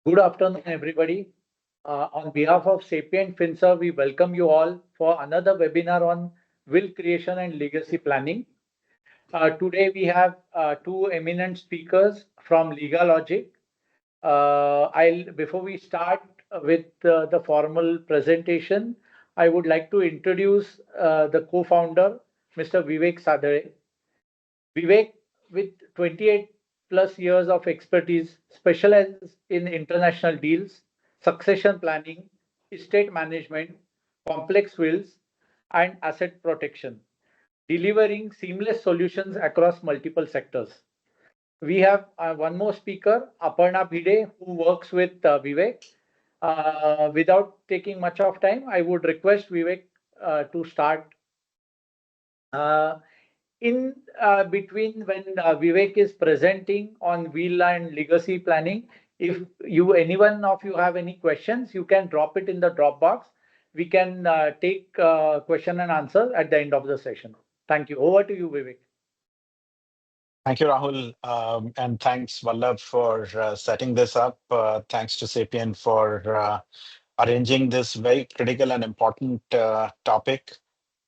Good afternoon, everybody. On behalf of Sapient Finserv, we welcome you all for another webinar on will creation and legacy planning. Today, we have two eminent speakers from Legal Logic. Before we start with the formal presentation, I would like to introduce the co-founder, Mr. Vivek Sadare. Vivek, with 28 plus years of expertise, specializes in international deals, succession planning, estate management, complex wills, and asset protection, delivering seamless solutions across multiple sectors. We have one more speaker, Aparna Bhide, who works with Vivek. Without taking much of time, I would request Vivek to start. Uh, in between when Vivek is presenting on wheel and legacy planning, if any one of you have any questions, you can drop it in the drop box. We can take question and answer at the end of the session. Thank you. Over to you, Vivek. Thank you, Rahul. And thanks, Vallabh, for setting this up. Thanks to Sapient for arranging this very critical and important topic.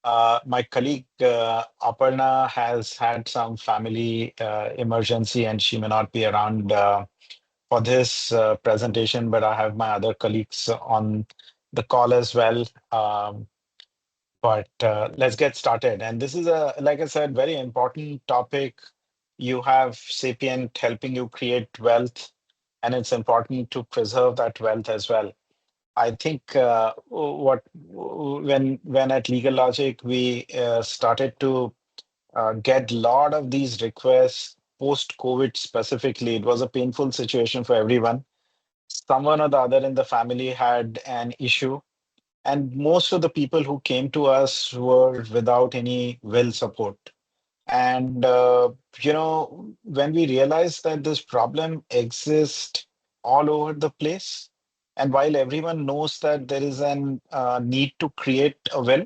My colleague Aparna has had some family emergency and she may not be around for this presentation, but I have my other colleagues on the call as well. But let's get started. And this is like I said, very important topic. You have Sapient helping you create wealth, and it's important to preserve that wealth as well. I think what when at Legal Logic we started to get a lot of these requests post COVID specifically. It was a painful situation for everyone. Someone or the other in the family had an issue, and most of the people who came to us were without any will support. And when we realized that this problem exists all over the place, and while everyone knows that there is an need to create a will,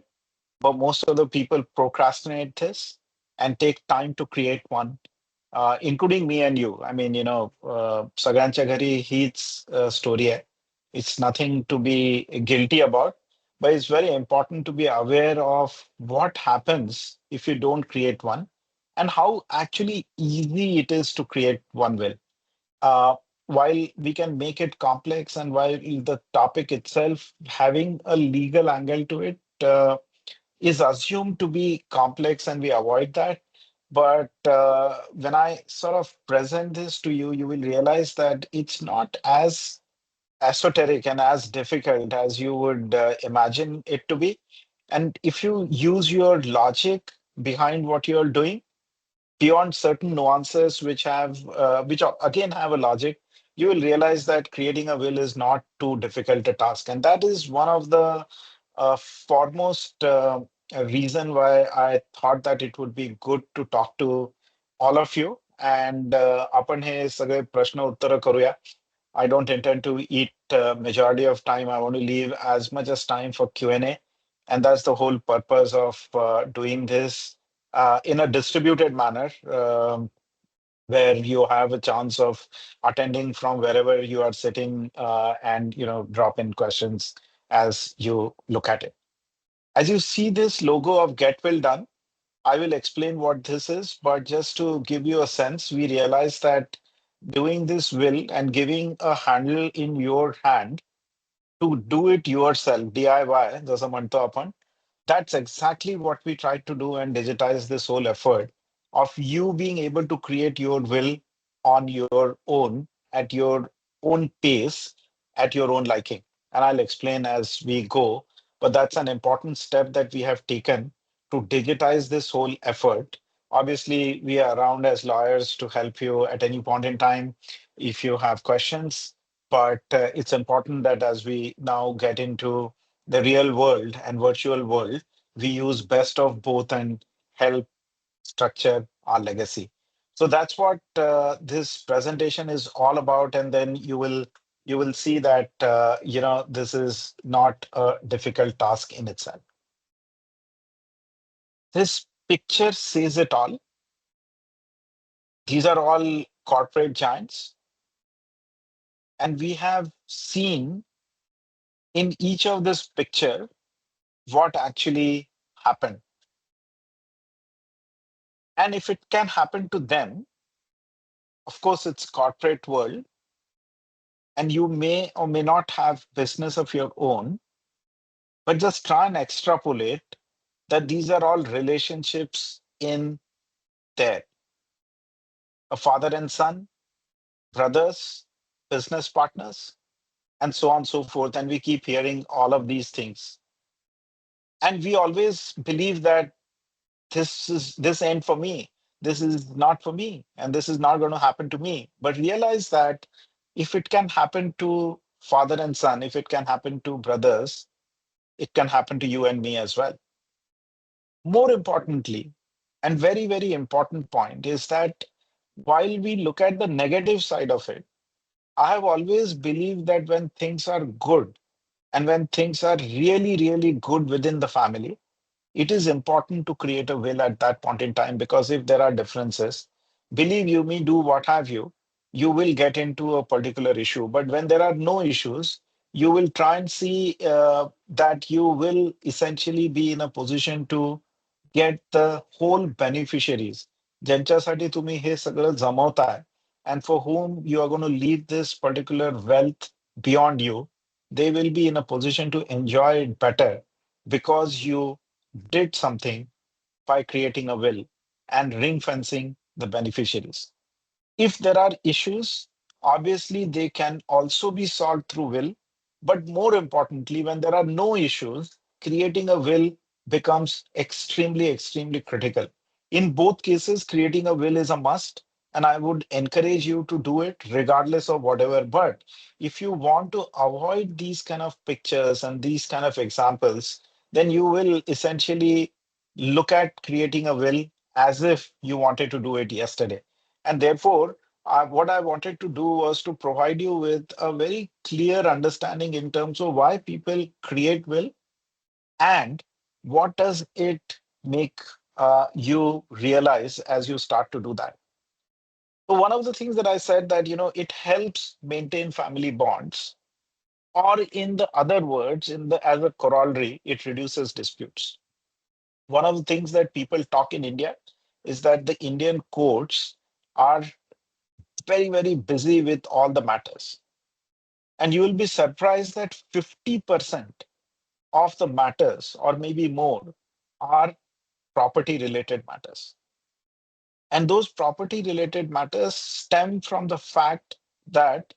but most of the people procrastinate this and take time to create one, including me and you. I mean, Sagrancha Ghari Heat's story. Hai. It's nothing to be guilty about, but it's very important to be aware of what happens if you don't create one and how actually easy it is to create one will. Uh, while we can make it complex and while the topic itself having a legal angle to it, is assumed to be complex and we avoid that. But when I sort of present this to you, you will realize that it's not as esoteric and as difficult as you would imagine it to be. And if you use your logic behind what you're doing, beyond certain nuances again have a logic, you will realize that creating a will is not too difficult a task. And that is one of the foremost reason why I thought that it would be good to talk to all of you. And आपण हे सगळे प्रश्न उत्तर करूया. I don't intend to eat majority of time. I want to leave as much as time for Q&A. And that's the whole purpose of doing this in a distributed manner, where you have a chance of attending from wherever you are sitting, and drop in questions as you look at it. As you see this logo of GetWillDone, I will explain what this is, but just to give you a sense, we realize that doing this will and giving a handle in your hand to do it yourself, DIY, जसं म्हणतो आपण, that's exactly what we tried to do and digitize this whole effort of you being able to create your will on your own, at your own pace, at your own liking. And I'll explain as we go, but that's an important step that we have taken to digitize this whole effort. Obviously, we are around as lawyers to help you at any point in time if you have questions. But it's important that as we now get into the real world and virtual world, we use best of both and help structure our legacy. So that's what this presentation is all about. And then you will see that this is not a difficult task in itself. This picture says it all. These are all corporate giants. And we have seen in each of this picture what actually happened. And if it can happen to them, of course, it's corporate world, and you may or may not have business of your own, but just try and extrapolate that these are all relationships in there. A father and son, brothers, business partners, and so on and so forth. And we keep hearing all of these things. And we always believe that this ain't for me. This is not for me, and this is not going to happen to me. But realize that if it can happen to father and son, if it can happen to brothers, it can happen to you and me as well. More importantly, and very, very important point is that while we look at the negative side of it, I have always believed that when things are good and when things are really, really good within the family, it is important to create a will at that point in time, because if there are differences, believe you me, do what have you, you will get into a particular issue. But when there are no issues, you will try and see that you will essentially be in a position to get the whole beneficiaries ज्यांच्यासाठी तुम्ही हे सगळं जमवताय and for whom you are going to leave this particular wealth beyond you, they will be in a position to enjoy it better because you did something by creating a will and ring fencing the beneficiaries. If there are issues, obviously they can also be solved through will. But more importantly, when there are no issues, creating a will becomes extremely, extremely critical. In both cases, creating a will is a must, and I would encourage you to do it regardless of whatever. But if you want to avoid these kind of pictures and these kind of examples, then you will essentially look at creating a will as if you wanted to do it yesterday. And therefore, what I wanted to do was to provide you with a very clear understanding in terms of why people create will and what does it make you realize as you start to do that. So one of the things that I said that, it helps maintain family bonds, or in the other words, as a corollary, it reduces disputes. One of the things that people talk in India is that the Indian courts are very, very busy with all the matters. And you will be surprised that 50% of the matters, or maybe more, are property related matters. And those property related matters stem from the fact that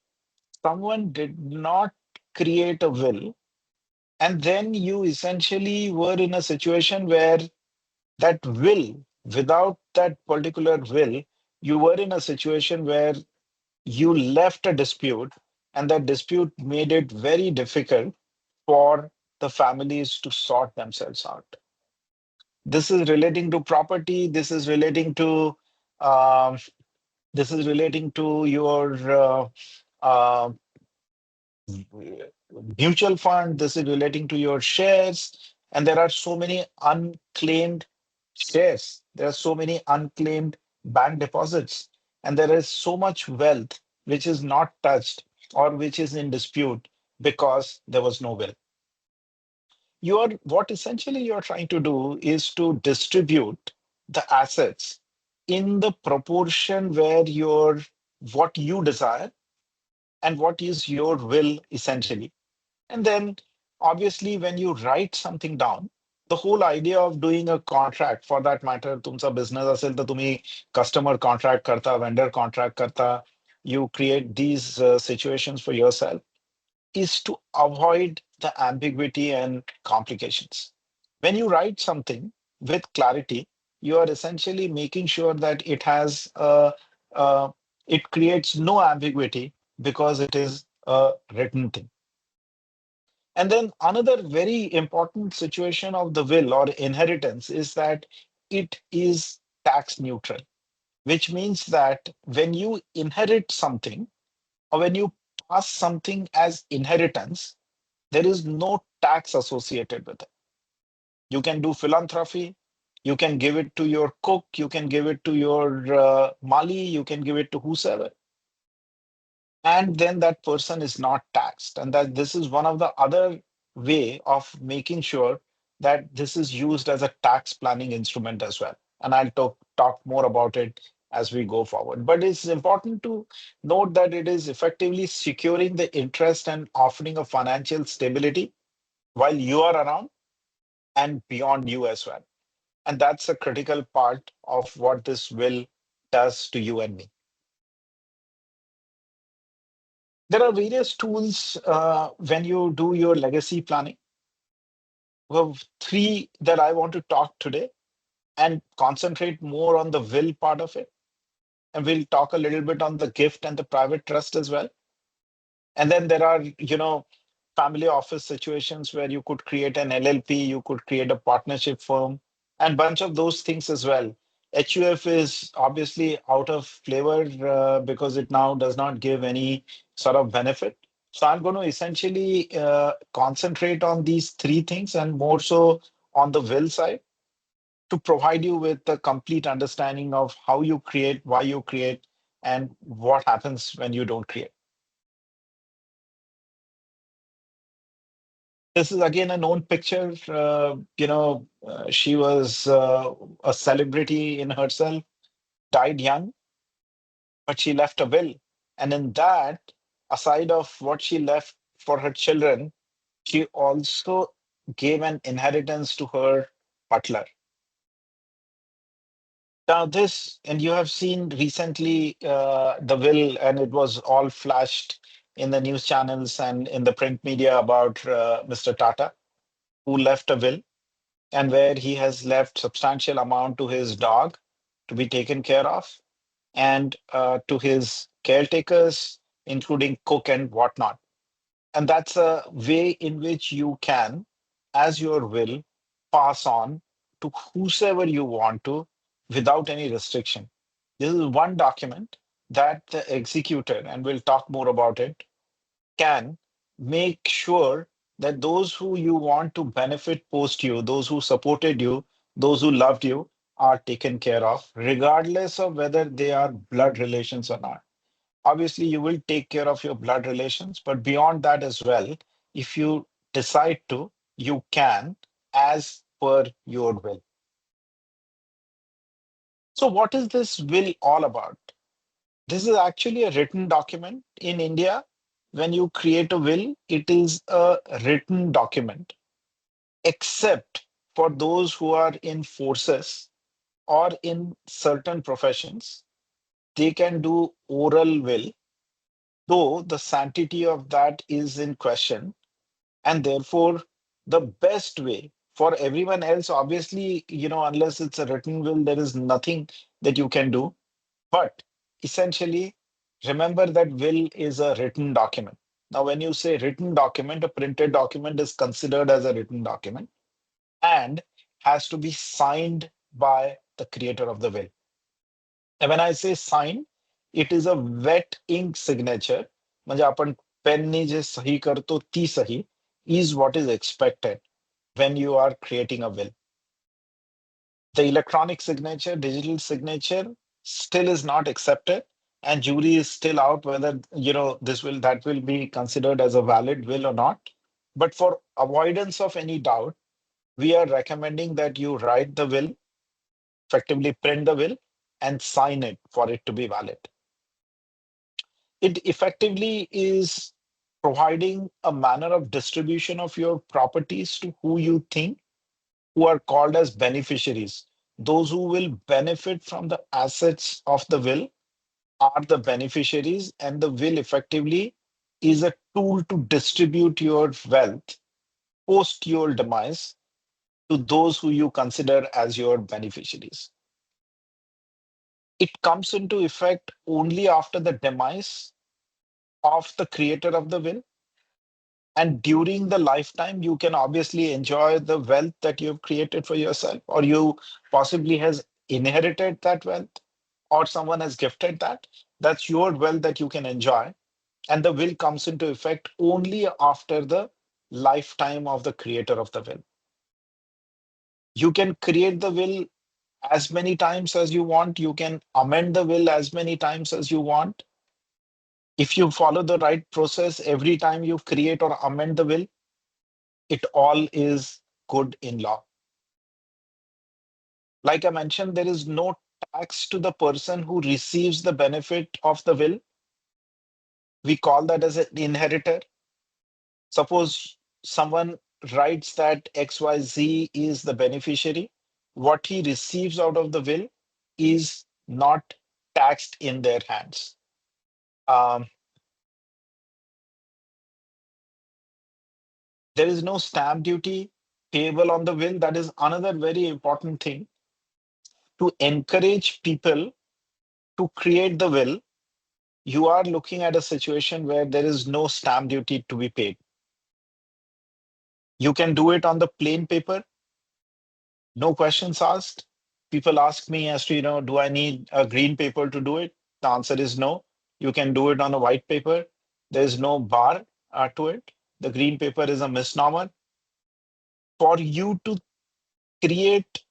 someone did not create a will. And then you essentially were in a situation where that will, without that particular will, you were in a situation where you left a dispute, and that dispute made it very difficult for the families to sort themselves out. This is relating to property. Um, this is relating to your uh, mutual fund. This is relating to your shares, and there are so many unclaimed shares. There are so many unclaimed bank deposits, and there is so much wealth which is not touched or which is in dispute because there was no will. What essentially you're trying to do is to distribute the assets in the proportion where what you desire and what is your will essentially. And then obviously when you write something down, the whole idea of doing a contract, for that matter, तुमचा business असेल तर तुम्ही customer contract करता, vendor contract करता, you create these situations for yourself, is to avoid the ambiguity and complications. When you write something with clarity, you are essentially making sure that uh, it creates no ambiguity because it is a written thing. And then another very important situation of the will or inheritance is that it is tax neutral, which means that when you inherit something or when you pass something as inheritance, there is no tax associated with it. You can do philanthropy, you can give it to your cook, you can give it to your mali, you can give it to whosoever. and then that person is not taxed. And that this is one of the other way of making sure that this is used as a tax planning instrument as well. And I'll talk more about it as we go forward. But it's important to note that it is effectively securing the interest and offering a financial stability while you are around and beyond you as well. And that's a critical part of what this will does to you and me. There are various tools when you do your legacy planning. Well, three that I want to talk today and concentrate more on the will part of it. And we'll talk a little bit on the gift and the private trust as well. And then there are, family office situations where you could create an LLP, you could create a partnership firm, and bunch of those things as well. HUF is obviously out of flavor because it now does not give any sort of benefit. So I'm going to essentially concentrate on these three things and more so on the will side to provide you with a complete understanding of how you create, why you create, and what happens when you don't create. This is again a known picture. She was a celebrity in herself, died young, but she left a will. And in that, aside of what she left for her children, she also gave an inheritance to her butler. Now, this, and you have seen recently the will, and it was all flashed in the news channels and in the print media about Mr. Tata, who left a will and where he has left substantial amount to his dog to be taken care of and to his caretakers, including cook and whatnot. And that's a way in which you can, as your will, pass on to whosoever you want to without any restriction. This is one document that the executor, and we'll talk more about it, can make sure that those who you want to benefit post you, those who supported you, those who loved you, are taken care of, regardless of whether they are blood relations or not. Obviously, you will take care of your blood relations, but beyond that as well, if you decide to, you can as per your will. So, what is this will all about? This is actually a written document in India. When you create a will, it is a written document, except for those who are in forces or in certain professions. They can do oral will, though the sanctity of that is in question. And therefore, the best way for everyone else, obviously, unless it's a written will, there is nothing that you can do. But essentially, remember that will is a written document. Now, when you say written document, a printed document is considered as a written document and has to be signed by the creator of the will. And when I say signed, it is a wet ink signature. म्हणजे आपण पेननी जे सही करतो ती सही is what is expected when you are creating a will. The electronic signature, digital signature still is not accepted, and jury is still out whether this will that will be considered as a valid will or not. But for avoidance of any doubt, we are recommending that you write the will, effectively print the will, and sign it for it to be valid. It effectively is providing a manner of distribution of your properties to who you think who are called as beneficiaries. Those who will benefit from the assets of the will are the beneficiaries, and the will effectively is a tool to distribute your wealth post your demise to those who you consider as your beneficiaries. It comes into effect only after the demise of the creator of the will. And during the lifetime, you can obviously enjoy the wealth that you've created for yourself, or you possibly has inherited that wealth, or someone has gifted that. That's your wealth that you can enjoy. And the will comes into effect only after the lifetime of the creator of the will. You can create the will as many times as you want. You can amend the will as many times as you want. If you follow the right process every time you create or amend the will, it all is good in law. Like I mentioned, there is no tax to the person who receives the benefit of the will. We call that as an inheritor. Suppose someone writes that XYZ is the beneficiary, what he receives out of the will is not taxed in their hands. Um, there is no stamp duty payable on the will. That is another very important thing to encourage people to create the will. You are looking at a situation where there is no stamp duty to be paid. You can do it on the plain paper, no questions asked. People ask me as to, do I need a green paper to do it? The answer is no. You can do it on a white paper. There's no bar to it. The green paper is a misnomer. For you to create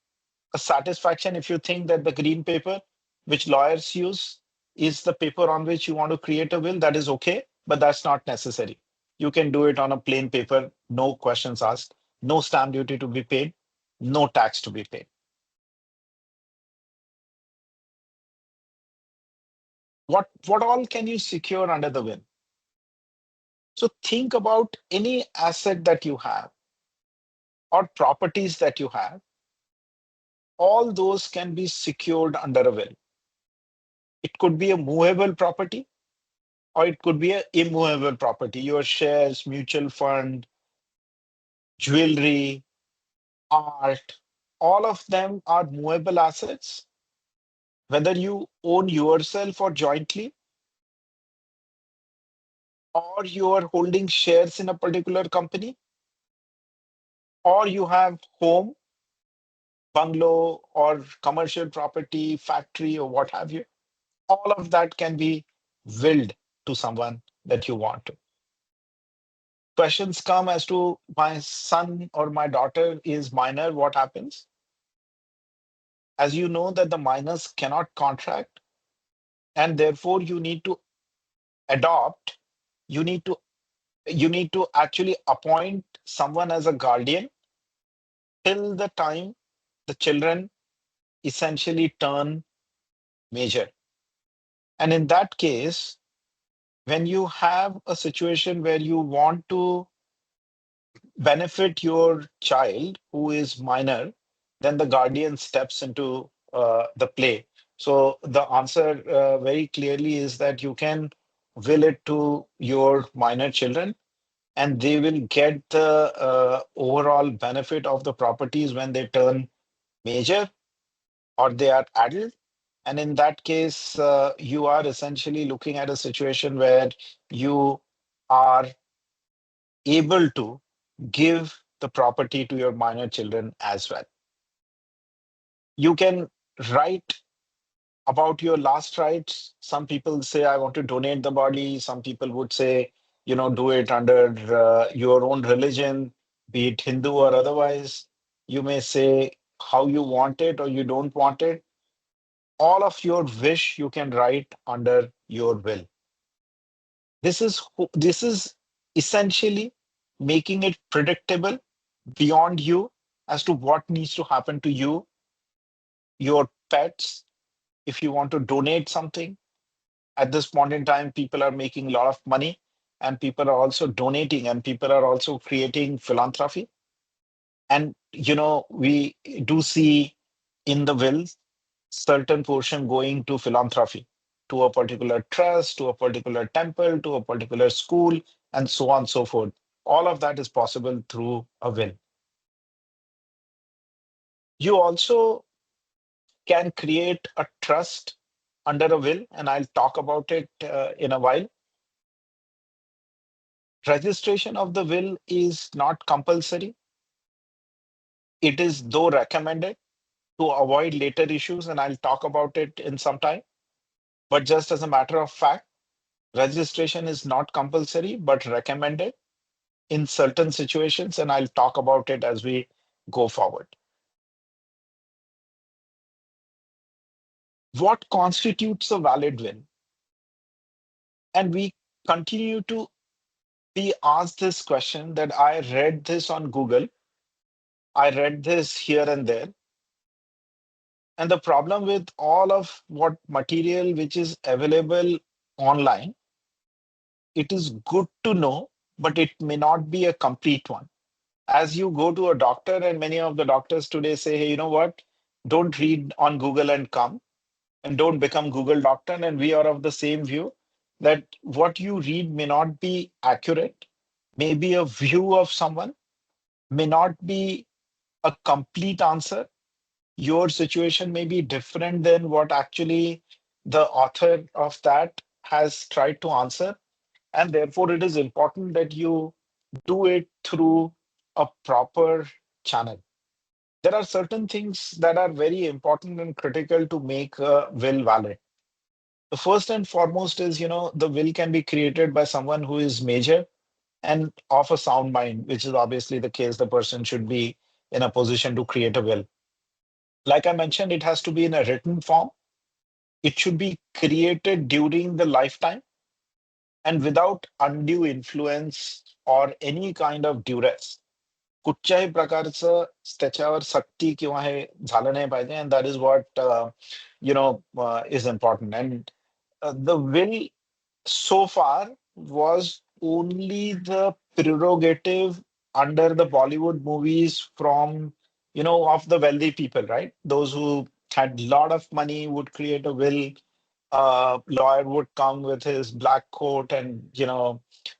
a satisfaction, if you think that the green paper, which lawyers use, is the paper on which you want to create a will, that is okay, but that's not necessary. You can do it on a plain paper, no questions asked, no stamp duty to be paid, no tax to be paid. What all can you secure under the will? So think about any asset that you have or properties that you have. All those can be secured under a will. It could be a movable property or it could be an immovable property. Your shares, mutual fund, jewelry, art, all of them are movable assets. Whether you own yourself or jointly, or you are holding shares in a particular company, or you have home, bungalow, or commercial property, factory, or what have you, all of that can be willed to someone that you want to. Questions come as to my son or my daughter is minor, what happens? As you know that the minors cannot contract, and therefore you need to adopt, you need to actually appoint someone as a guardian till the time the children essentially turn major. And in that case, when you have a situation where you want to benefit your child who is minor, then the guardian steps into the play. So the answer very clearly is that you can will it to your minor children, and they will get the overall benefit of the properties when they turn major or they are adult. And in that case, you are essentially looking at a situation where you are able to give the property to your minor children as well. You can write about your last rites. Some people say, I want to donate the body. Some people would say, do it under your own religion, be it Hindu or otherwise. You may say how you want it or you don't want it. All of your wish you can write under your will. This is essentially making it predictable beyond you as to what needs to happen to you, your pets, if you want to donate something. At this point in time, people are making a lot of money and people are also donating and people are also creating philanthropy. And, we do see in the will certain portion going to philanthropy, to a particular trust, to a particular temple, to a particular school, and so on and so forth. All of that is possible through a will. You also can create a trust under a will, and I'll talk about it in a while. Registration of the will is not compulsory. It is though recommended to avoid later issues, and I'll talk about it in some time. But just as a matter of fact, registration is not compulsory, but recommended in certain situations, and I'll talk about it as we go forward. What constitutes a valid will? And we continue to be asked this question that I read this on Google, I read this here and there. And the problem with all of what material which is available online, it is good to know, but it may not be a complete one. As you go to a doctor, and many of the doctors today say, hey, you know what? Don't read on Google and come, and don't become Google doctor. And we are of the same view that what you read may not be accurate, may be a view of someone, may not be a complete answer. Your situation may be different than what actually the author of that has tried to answer. And therefore, it is important that you do it through a proper channel. There are certain things that are very important and critical to make a will valid. The first and foremost is, the will can be created by someone who is major and of a sound mind, which is obviously the case. The person should be in a position to create a will. Like I mentioned, it has to be in a written form. It should be created during the lifetime and without undue influence or any kind of duress. कुठच्याही प्रकारचं त्याच्यावर सक्ती किंवा हे झालं नाही पाहिजे, and that is what is important. And the will so far was only the prerogative under the Bollywood movies from, of the wealthy people, right? Those who had a lot of money would create a will. Lawyer would come with his black coat, and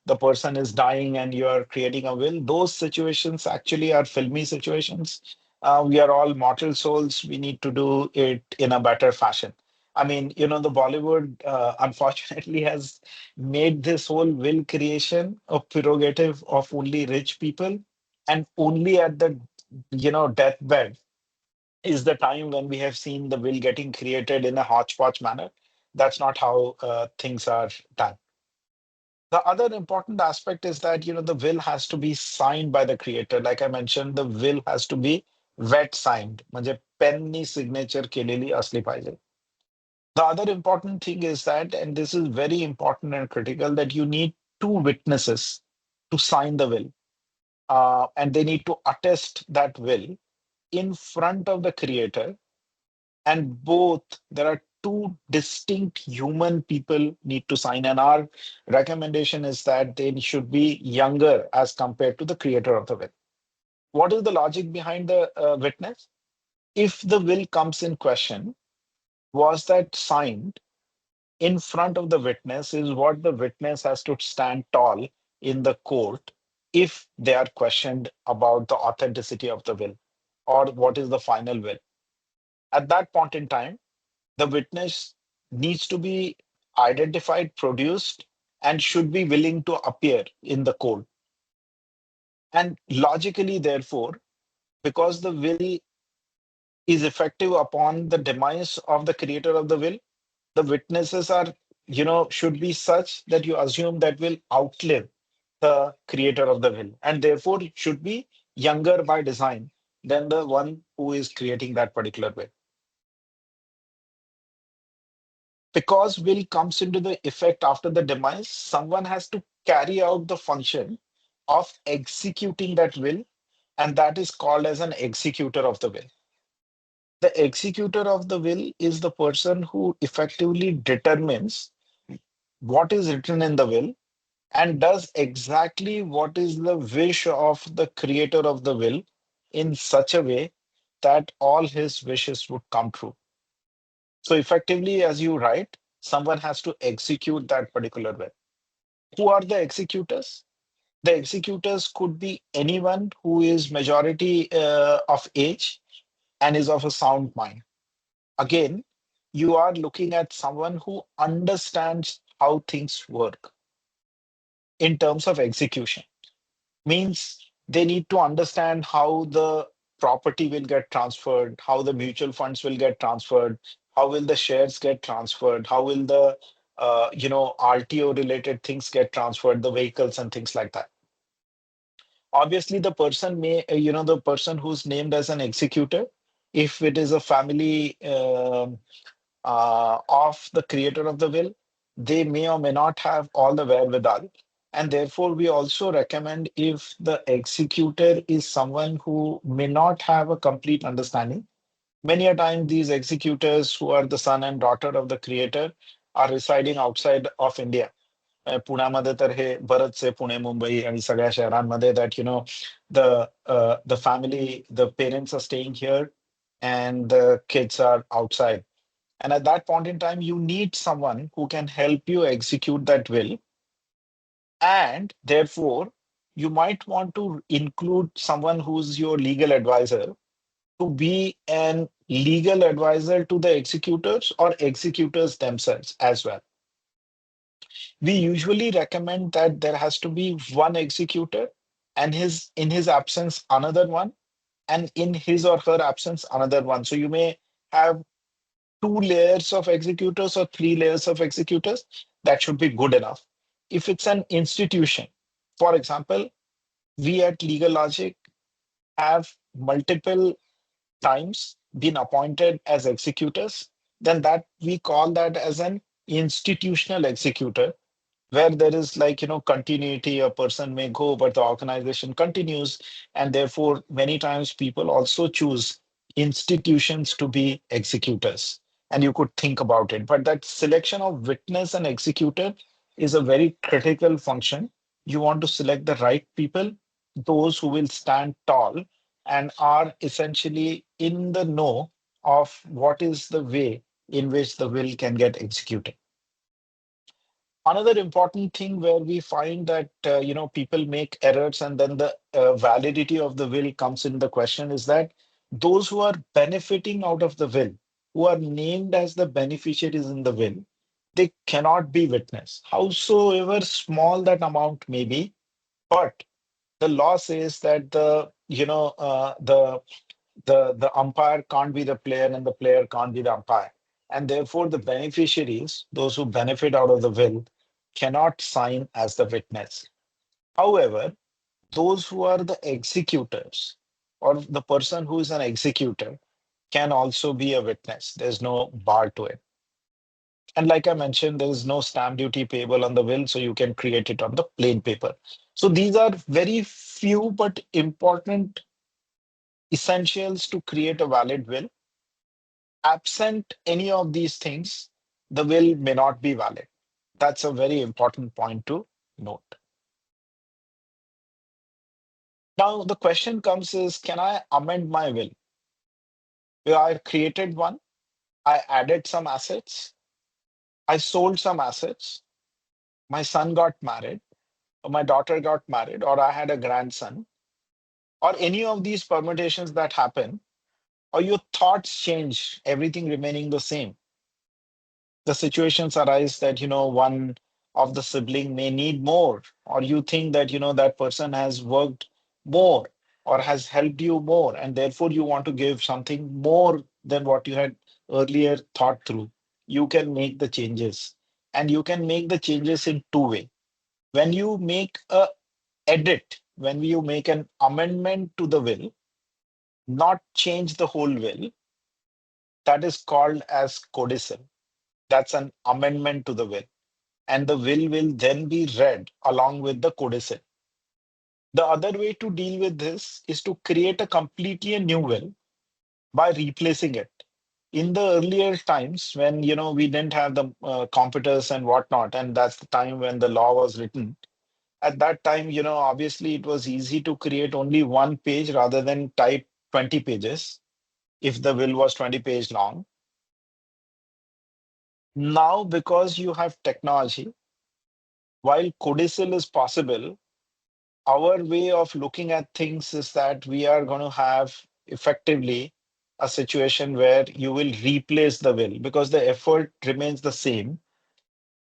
the person is dying and you're creating a will. Those situations actually are filmy situations. We are all mortal souls. We need to do it in a better fashion. I mean, the Bollywood unfortunately has made this whole will creation a prerogative of only rich people, and only at the deathbed is the time when we have seen the will getting created in a hodgepodge manner. That's not how things are done. The other important aspect is that the will has to be signed by the creator. Like I mentioned, the will has to be wet signed. म्हणजे penny signature केलेली असली पाहिजे. The other important thing is that, and this is very important and critical, that you need two witnesses to sign the will, and they need to attest that will in front of the creator. And both, there are two distinct human people need to sign, and our recommendation is that they should be younger as compared to the creator of the will. What is the logic behind the witness? If the will comes in question, was that signed in front of the witness, is what the witness has to stand tall in the court if they are questioned about the authenticity of the will or what is the final will. At that point in time, the witness needs to be identified, produced, and should be willing to appear in the court. And logically, therefore, because the will is effective upon the demise of the creator of the will, the witnesses are, should be such that you assume that will outlive the creator of the will, and therefore should be younger by design than the one who is creating that particular will. Because will comes into the effect after the demise, someone has to carry out the function of executing that will, and that is called as an executor of the will. The executor of the will is the person who effectively determines what is written in the will and does exactly what is the wish of the creator of the will in such a way that all his wishes would come true. So, effectively, as you write, someone has to execute that particular will. Who are the executors? The executors could be anyone who is majority of age and is of a sound mind. Again, you are looking at someone who understands how things work in terms of execution. Means they need to understand how the property will get transferred, how the mutual funds will get transferred, how will the shares get transferred, how will the RTO related things get transferred, the vehicles and things like that. Obviously, the person may, the person who's named as an executor, if it is a family of the creator of the will, they may or may not have all the wherewithal. And therefore, we also recommend if the executor is someone who may not have a complete understanding. Many a time, these executors who are the son and daughter of the creator are residing outside of India. पुण्यामध्ये तर हे बरंच आहे पुणे मुंबई आणि सगळ्या शहरांमध्ये that the family the parents are staying here and the kids are outside. And at that point in time, you need someone who can help you execute that will. And therefore, you might want to include someone who's your legal advisor to be an legal advisor to the executors or executors themselves as well. We usually recommend that there has to be one executor and in his absence another one, and in his or her absence another one. So you may have two layers of executors or three layers of executors. That should be good enough. If it's an institution, for example, we at Legal Logic have multiple times been appointed as executors, then that we call that as an institutional executor, where there is continuity. A person may go but the organization continues, and therefore many times people also choose institutions to be executors. And you could think about it, but that selection of witness and executor is a very critical function. You want to select the right people, those who will stand tall and are essentially in the know of what is the way in which the will can get executed. Another important thing where we find that people make errors and then the validity of the will comes in the question is that those who are benefiting out of the will, who are named as the beneficiaries in the will, they cannot be witness, howsoever small that amount may be. But the law says that the umpire can't be the player and the player can't be the umpire. And therefore, the beneficiaries, those who benefit out of the will, cannot sign as the witness. However, those who are the executors or the person who is an executor can also be a witness. There's no bar to it. And like I mentioned, there is no stamp duty payable on the will, so you can create it on the plain paper. So these are very few but important essentials to create a valid will. Absent any of these things, the will may not be valid. That's a very important point to note. Now, the question comes is, can I amend my will? Well, I created one, I added some assets, I sold some assets, my son got married, or my daughter got married, or I had a grandson, or any of these permutations that happen, or your thoughts change, everything remaining the same. The situations arise that one of the sibling may need more, or you think that that person has worked more or has helped you more, and therefore you want to give something more than what you had earlier thought through. You can make the changes, and you can make the changes in two ways. When you make a edit, when you make an amendment to the will, not change the whole will, that is called as codicil. That's an amendment to the will, and the will then be read along with the codicil. The other way to deal with this is to create a completely new will by replacing it. In the earlier times when we didn't have the computers and whatnot, and that's the time when the law was written. At that time, obviously it was easy to create only one page rather than type 20 pages if the will was 20 page long. Now, because you have technology, while codicil is possible, our way of looking at things is that we are going to have effectively a situation where you will replace the will because the effort remains the same.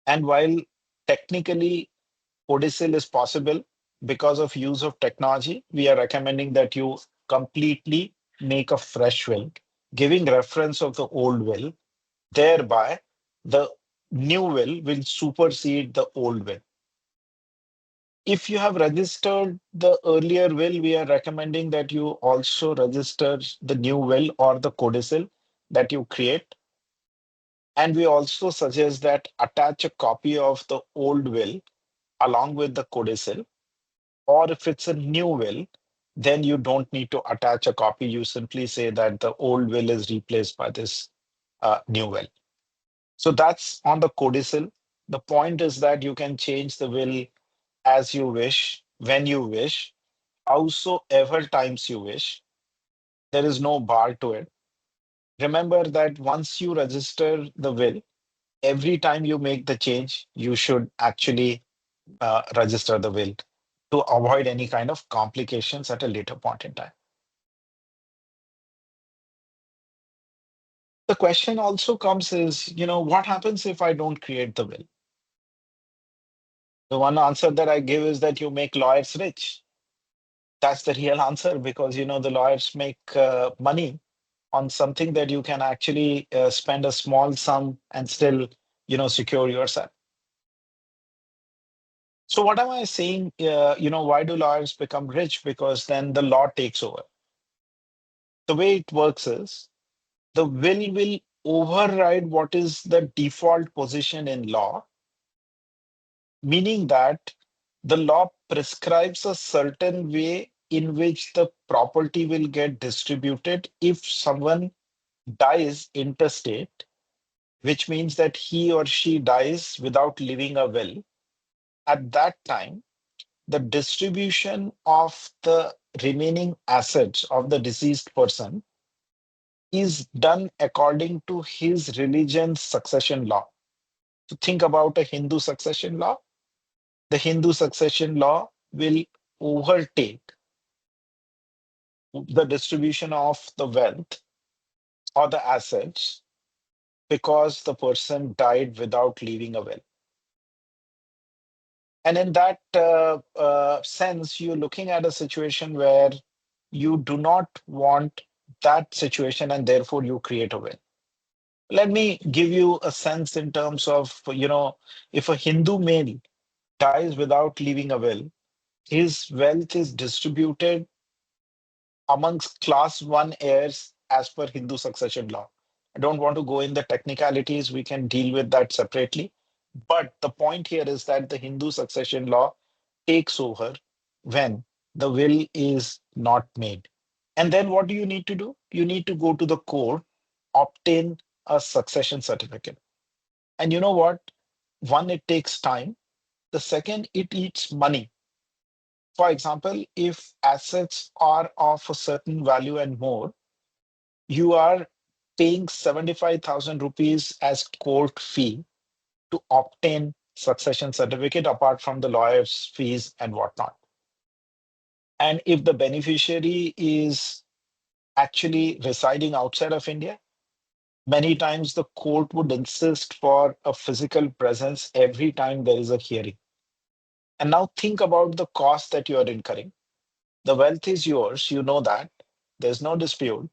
And while technically codicil is possible because of use of technology, we are recommending that you completely make a fresh will, giving reference of the old will. Thereby, the new will supersede the old will. If you have registered the earlier will, we are recommending that you also register the new will or the codicil that you create. And we also suggest that attach a copy of the old will along with the codicil, or if it's a new will, then you don't need to attach a copy. You simply say that the old will is replaced by this new will. So that's on the codicil. The point is that you can change the will as you wish, when you wish, howsoever times you wish. There is no bar to it. Remember that once you register the will, every time you make the change, you should actually register the will to avoid any kind of complications at a later point in time. The question also comes is, what happens if I don't create the will? The one answer that I give is that you make lawyers rich. That's the real answer because, the lawyers make money on something that you can actually spend a small sum and still, secure yourself. So what am I saying? Why do lawyers become rich? Because then the law takes over. The way it works is the will override what is the default position in law, meaning that the law prescribes a certain way in which the property will get distributed if someone dies intestate, which means that he or she dies without leaving a will. At that time, the distribution of the remaining assets of the deceased person is done according to his religion's succession law. So think about a Hindu succession law. The Hindu succession law will overtake the distribution of the wealth or the assets because the person died without leaving a will. And in that sense, you're looking at a situation where you do not want that situation and therefore you create a will. Let me give you a sense in terms of, if a Hindu male dies without leaving a will, his wealth is distributed amongst class one heirs as per Hindu succession law. I don't want to go in the technicalities, we can deal with that separately. But the point here is that the Hindu succession law takes over when the will is not made. And then what do you need to do? You need to go to the court, obtain a succession certificate. And you know what? One, it takes time. The second, it eats money. For example, if assets are of a certain value and more, you are paying 75,000 rupees as court fee to obtain succession certificate apart from the lawyer's fees and whatnot. And if the beneficiary is actually residing outside of India, many times the court would insist for a physical presence every time there is a hearing. And now think about the cost that you are incurring. The wealth is yours, you know that. There's no dispute.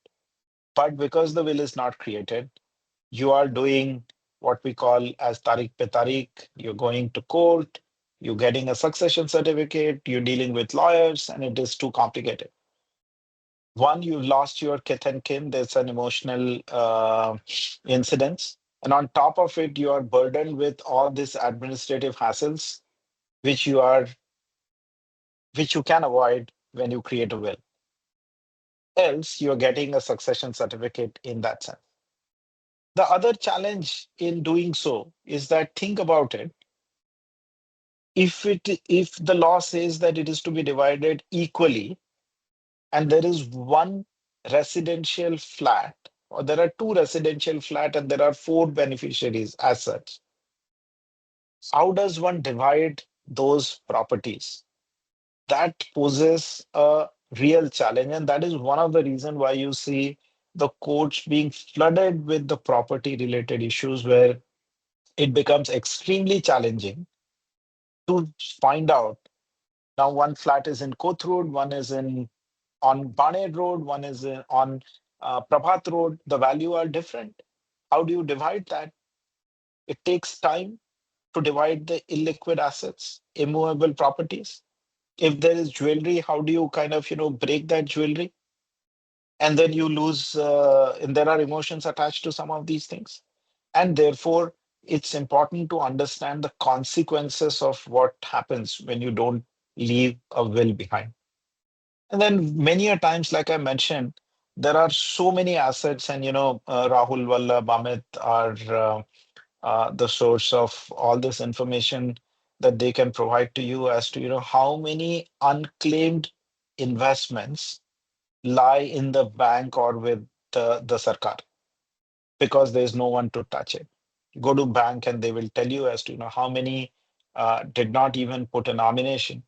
But because the will is not created, you are doing what we call as Tariq pe Tariq. You're going to court, you're getting a succession certificate, you're dealing with lawyers, and it is too complicated. One, you lost your kith and kin, there's an emotional incidents. And on top of it, you are burdened with all these administrative hassles, which you are which you can avoid when you create a will. Else, you're getting a succession certificate in that sense. The other challenge in doing so is that think about it. If the law says that it is to be divided equally, and there is one residential flat, or there are two residential flat, and there are four beneficiaries as such, how does one divide those properties? That poses a real challenge, and that is one of the reasons why you see the courts being flooded with the property related issues where it becomes extremely challenging to find out. Now, one flat is in Koth Road, one is in on Baner Road, one is on Prabhat Road. The value are different. How do you divide that? It takes time to divide the illiquid assets, immovable properties. If there is jewelry, how do you kind of break that jewelry? And then you lose, and there are emotions attached to some of these things. And therefore, it's important to understand the consequences of what happens when you don't leave a will behind. And then many a times, like I mentioned, there are so many assets, and Rahul, Vallabh, Amit are the source of all this information that they can provide to you as to how many unclaimed investments lie in the bank or with the sarkar, because there's no one to touch it. Go to bank and they will tell you as to how many did not even put a nomination,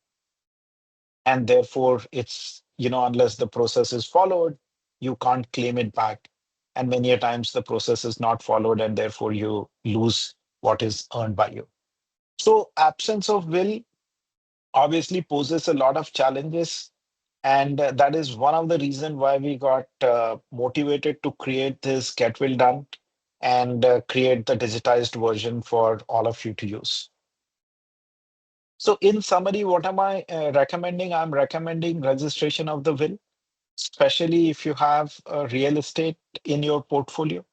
and therefore it's unless the process is followed, you can't claim it back. And many a times the process is not followed, and therefore you lose what is earned by you. So absence of will obviously poses a lot of challenges, and that is one of the reason why we got motivated to create this Get Will Done and create the digitized version for all of you to use. So in summary, what am I recommending? I'm recommending registration of the will, especially if you have real estate in your portfolio.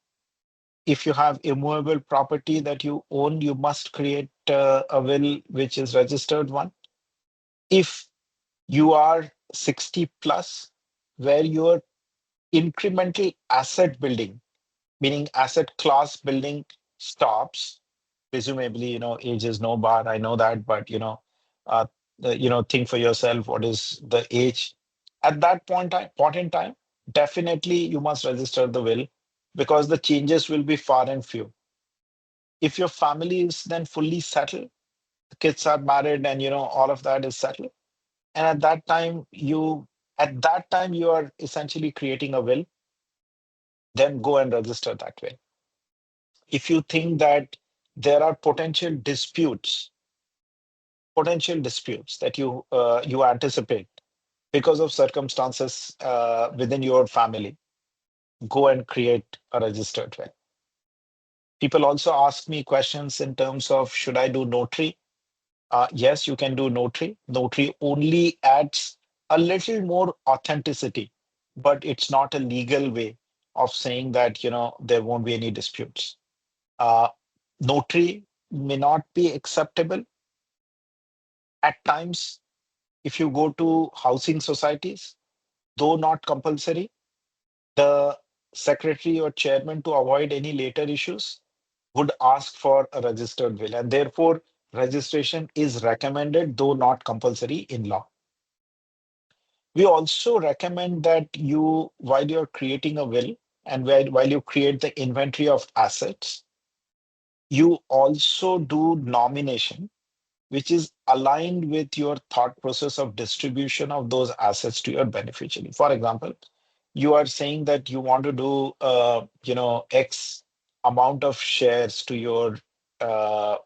If you have immovable property that you own, you must create a will which is registered one. If you are 60 plus, where your incremental asset building, meaning asset class building, stops. Presumably, age is no bar. I know that, but uh, think for yourself, what is the age at that point in time? Definitely, you must register the will, because the changes will be far and few. If your family is then fully settled, the kids are married, and all of that is settled, and at that time you are essentially creating a will, then go and register that will. If you think that there are potential disputes that you anticipate because of circumstances within your family, go and create a registered will. People also ask me questions in terms of, should I do notary? Yes, you can do notary. Notary only adds a little more authenticity, but it's not a legal way of saying that there won't be any disputes. Uh, Notary may not be acceptable at times if you go to housing societies, though not compulsory. The secretary or chairman, to avoid any later issues, would ask for a registered will, and therefore registration is recommended, though not compulsory in law. We also recommend that while you're creating a will and while you create the inventory of assets, you also do nomination, which is aligned with your thought process of distribution of those assets to your beneficiary. For example, you are saying that you want to do, X amount of shares to your uh,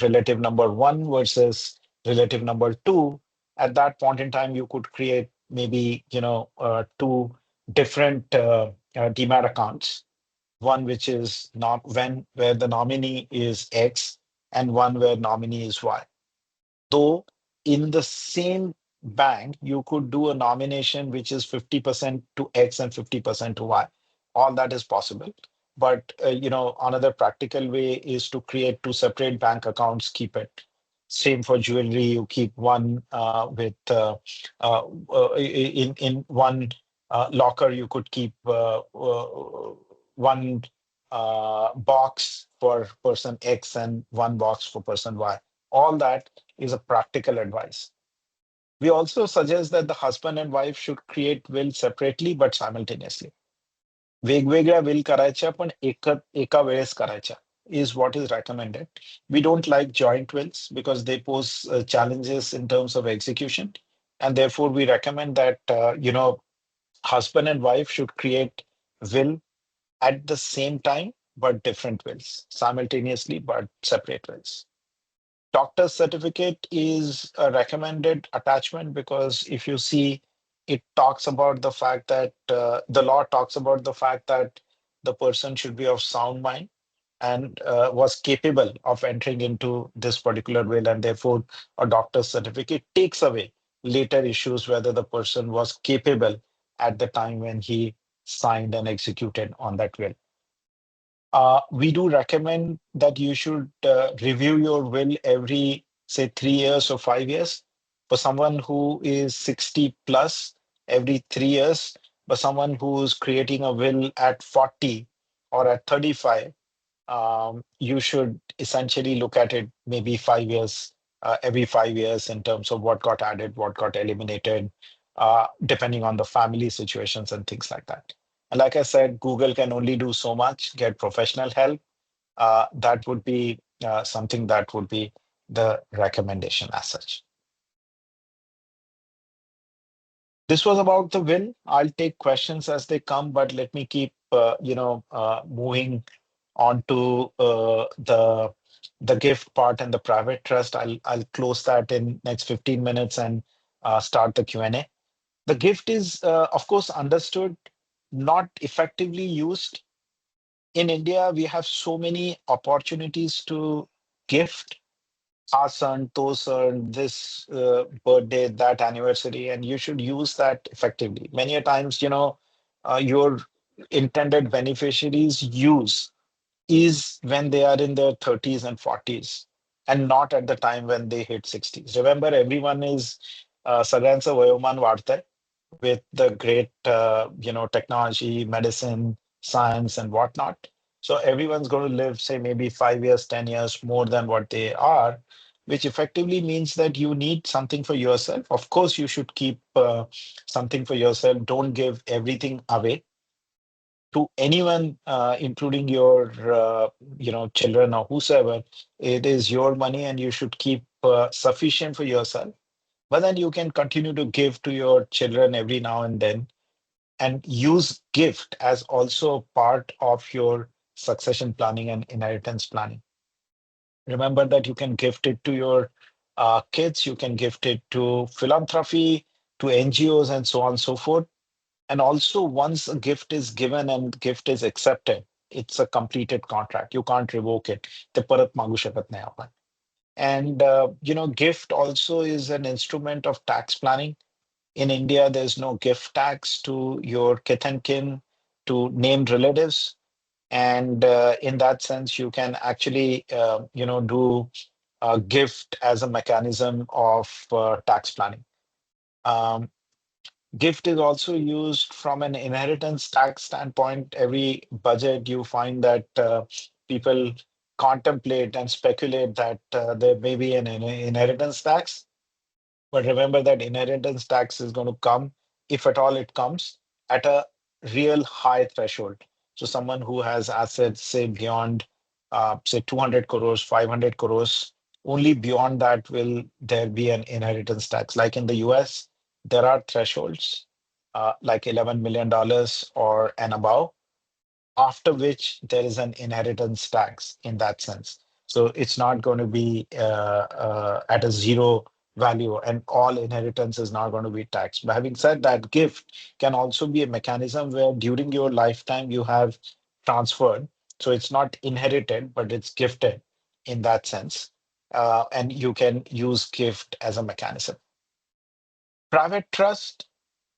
relative number one versus relative number two. At that point in time, you could create maybe, two different demat accounts. One which is not when where the nominee is X, and one where nominee is Y. Though in the same bank, you could do a nomination which is 50% to X and 50% to Y. All that is possible. But another practical way is to create two separate bank accounts, keep it. Same for jewelry, you keep one with in one locker, you could keep one box for person X and one box for person Y. All that is a practical advice. We also suggest that the husband and wife should create will separately but simultaneously. वेगवेगळ्या will करायच्या पण एका वेळेस करायच्या is what is recommended. We don't like joint wills because they pose challenges in terms of execution. And therefore, we recommend that, husband and wife should create will at the same time, but different wills, simultaneously, but separate wills. Doctor's certificate is a recommended attachment because if you see, it talks about the fact that the law talks about the fact that the person should be of sound mind and was capable of entering into this particular will, and therefore a doctor's certificate takes away later issues whether the person was capable at the time when he signed and executed on that will. We do recommend that you should review your will every, say, 3 years or 5 years. For someone who is 60 plus, every 3 years. For someone who's creating a will at 40 or at 35, you should essentially look at it maybe 5 years, every 5 years in terms of what got added, what got eliminated, depending on the family situations and things like that. And like I said, Google can only do so much. Get professional help. That would be something that would be the recommendation as such. This was about the will. I'll take questions as they come, but let me keep moving on to the gift part and the private trust. I'll close that in next 15 minutes and start the Q&A. The gift is, of course, understood, not effectively used. In India, we have so many opportunities to gift our son, Tosan, this birthday, that anniversary, and you should use that effectively. Many a times, your intended beneficiaries use is when they are in their 30s and 40s, and not at the time when they hit 60s. Remember, everyone is Sagansa Vayoman Varte with the great, technology, medicine, science, and whatnot. So everyone's going to live, say, maybe 5 years, 10 years more than what they are, which effectively means that you need something for yourself. Of course, you should keep something for yourself. Don't give everything away to anyone, including your, children or whosoever. It is your money, and you should keep sufficient for yourself. But then you can continue to give to your children every now and then, and use gift as also part of your succession planning and inheritance planning. Remember that you can gift it to your kids, you can gift it to philanthropy, to NGOs, and so on and so forth. And also, once a gift is given and gift is accepted, it's a completed contract. You can't revoke it. ते परत मागू शकत नाही आपण. And gift also is an instrument of tax planning. In India, there's no gift tax to your kith and kin, to named relatives. And in that sense, you can actually, do a gift as a mechanism of tax planning. Um, Gift is also used from an inheritance tax standpoint. Every budget, you find that people contemplate and speculate that there may be an inheritance tax. But remember that inheritance tax is going to come, if at all it comes, at a real high threshold. So someone who has assets, say beyond, say 200 crores, 500 crores, only beyond that will there be an inheritance tax. Like in the US, there are thresholds, like $11 million or and above, after which there is an inheritance tax in that sense. So it's not going to be at a zero value, and all inheritance is not going to be taxed. But having said that, gift can also be a mechanism where during your lifetime you have transferred. So it's not inherited, but it's gifted in that sense. And you can use gift as a mechanism. Private trust,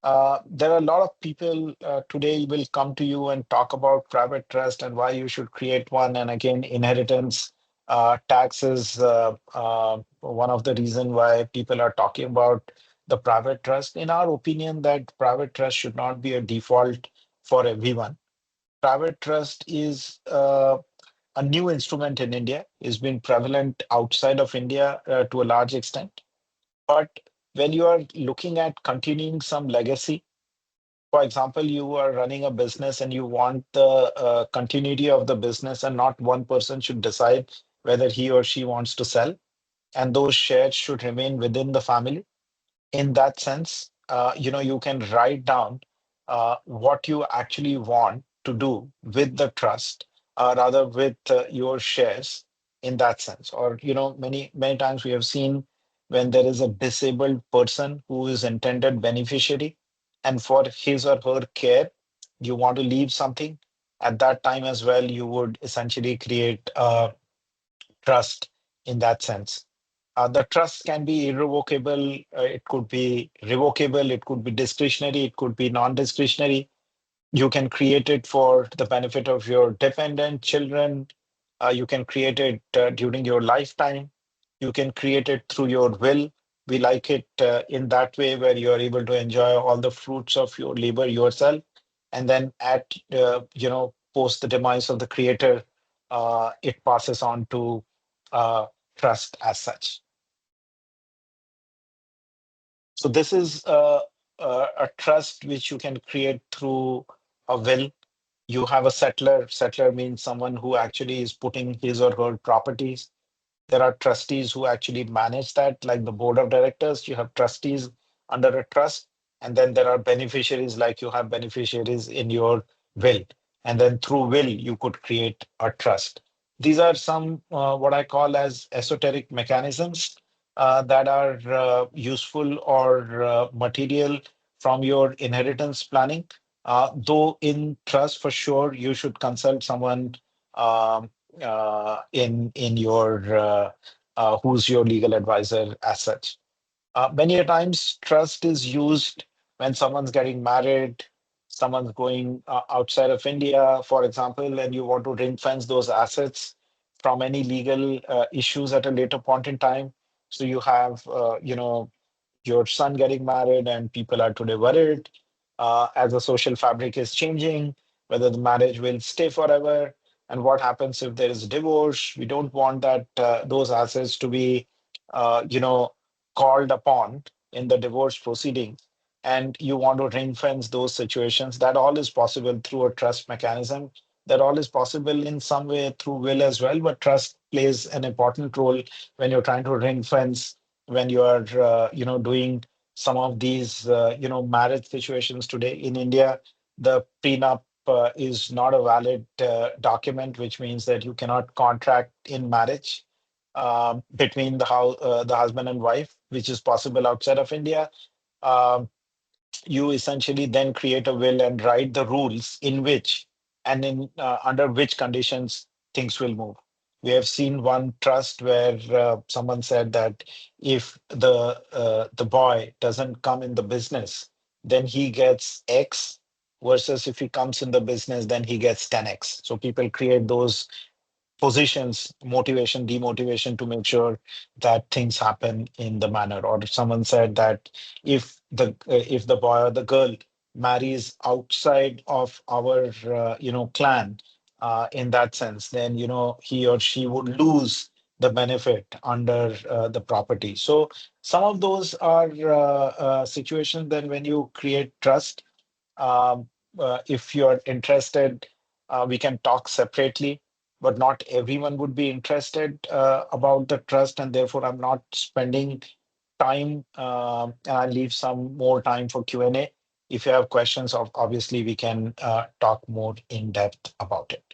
there are a lot of people today will come to you and talk about private trust and why you should create one. And again, inheritance tax is one of the reason why people are talking about the private trust. In our opinion, that private trust should not be a default for everyone. Private trust is a new instrument in India. It's been prevalent outside of India to a large extent. But when you are looking at continuing some legacy, for example, you are running a business and you want the continuity of the business, and not one person should decide whether he or she wants to sell, and those shares should remain within the family. In that sense, you can write down what you actually want to do with the trust, rather with your shares in that sense. Or, many times we have seen when there is a disabled person who is intended beneficiary, and for his or her care, you want to leave something. At that time as well, you would essentially create trust in that sense. The trust can be irrevocable, it could be revocable, it could be discretionary, it could be non-discretionary. You can create it for the benefit of your dependent children. You can create it during your lifetime. You can create it through your will. We like it in that way where you are able to enjoy all the fruits of your labor yourself. And then post the demise of the creator, it passes on to uh, trust as such. So this is a trust which you can create through a will. You have a settler. Settler means someone who actually is putting his or her properties. There are trustees who actually manage that, like the board of directors. You have trustees under a trust, and then there are beneficiaries, like you have beneficiaries in your will. And then through will, you could create a trust. These are some what I call as esoteric mechanisms that are useful or material from your inheritance planning. Though in trust, for sure, you should consult someone um, in your who's your legal advisor as such. Many a times, trust is used when someone's getting married, someone's going outside of India, for example, and you want to ring fence those assets from any legal issues at a later point in time. So you have, your son getting married, and people are today worried as the social fabric is changing, whether the marriage will stay forever, and what happens if there is a divorce. We don't want that those assets to be, you know, called upon in the divorce proceedings. And you want to ring fence those situations. That all is possible through a trust mechanism. That all is possible in some way through will as well. But trust plays an important role when you're trying to ring fence, when you are doing some of these marriage situations today in India. The prenup is not a valid document, which means that you cannot contract in marriage between the husband and wife, which is possible outside of India. um, you essentially then create a will and write the rules in which and in under which conditions things will move. We have seen one trust where someone said that if the boy doesn't come in the business, then he gets X, versus if he comes in the business, then he gets 10X. So people create those positions, motivation, demotivation, to make sure that things happen in the manner. Or if someone said that if the boy or the girl marries outside of our clan, in that sense, then he or she would lose the benefit under the property. So some of those are situations. Then when you create trust, um, if you're interested, we can talk separately, but not everyone would be interested about the trust, and therefore I'm not spending time, and I'll leave some more time for Q&A. If you have questions, obviously we can talk more in depth about it.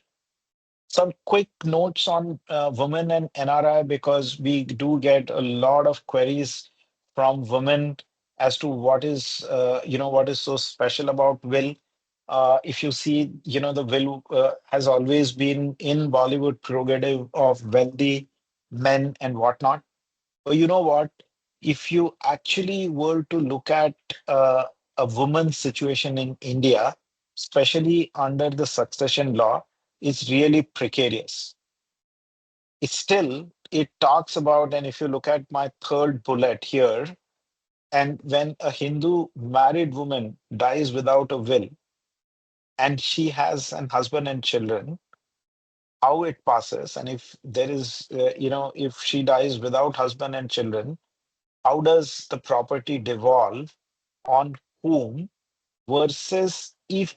Some quick notes on women and NRI, because we do get a lot of queries from women as to what is so special about will. If you see, the will has always been in Bollywood prerogative of wealthy men and whatnot. But you know what? If you actually were to look at a woman's situation in India, especially under the succession law, it's really precarious. It's still, it talks about, and if you look at my third bullet here, and when a Hindu married woman dies without a will, and she has an husband and children, how it passes, and if there is, if she dies without husband and children, how does the property devolve on whom, versus if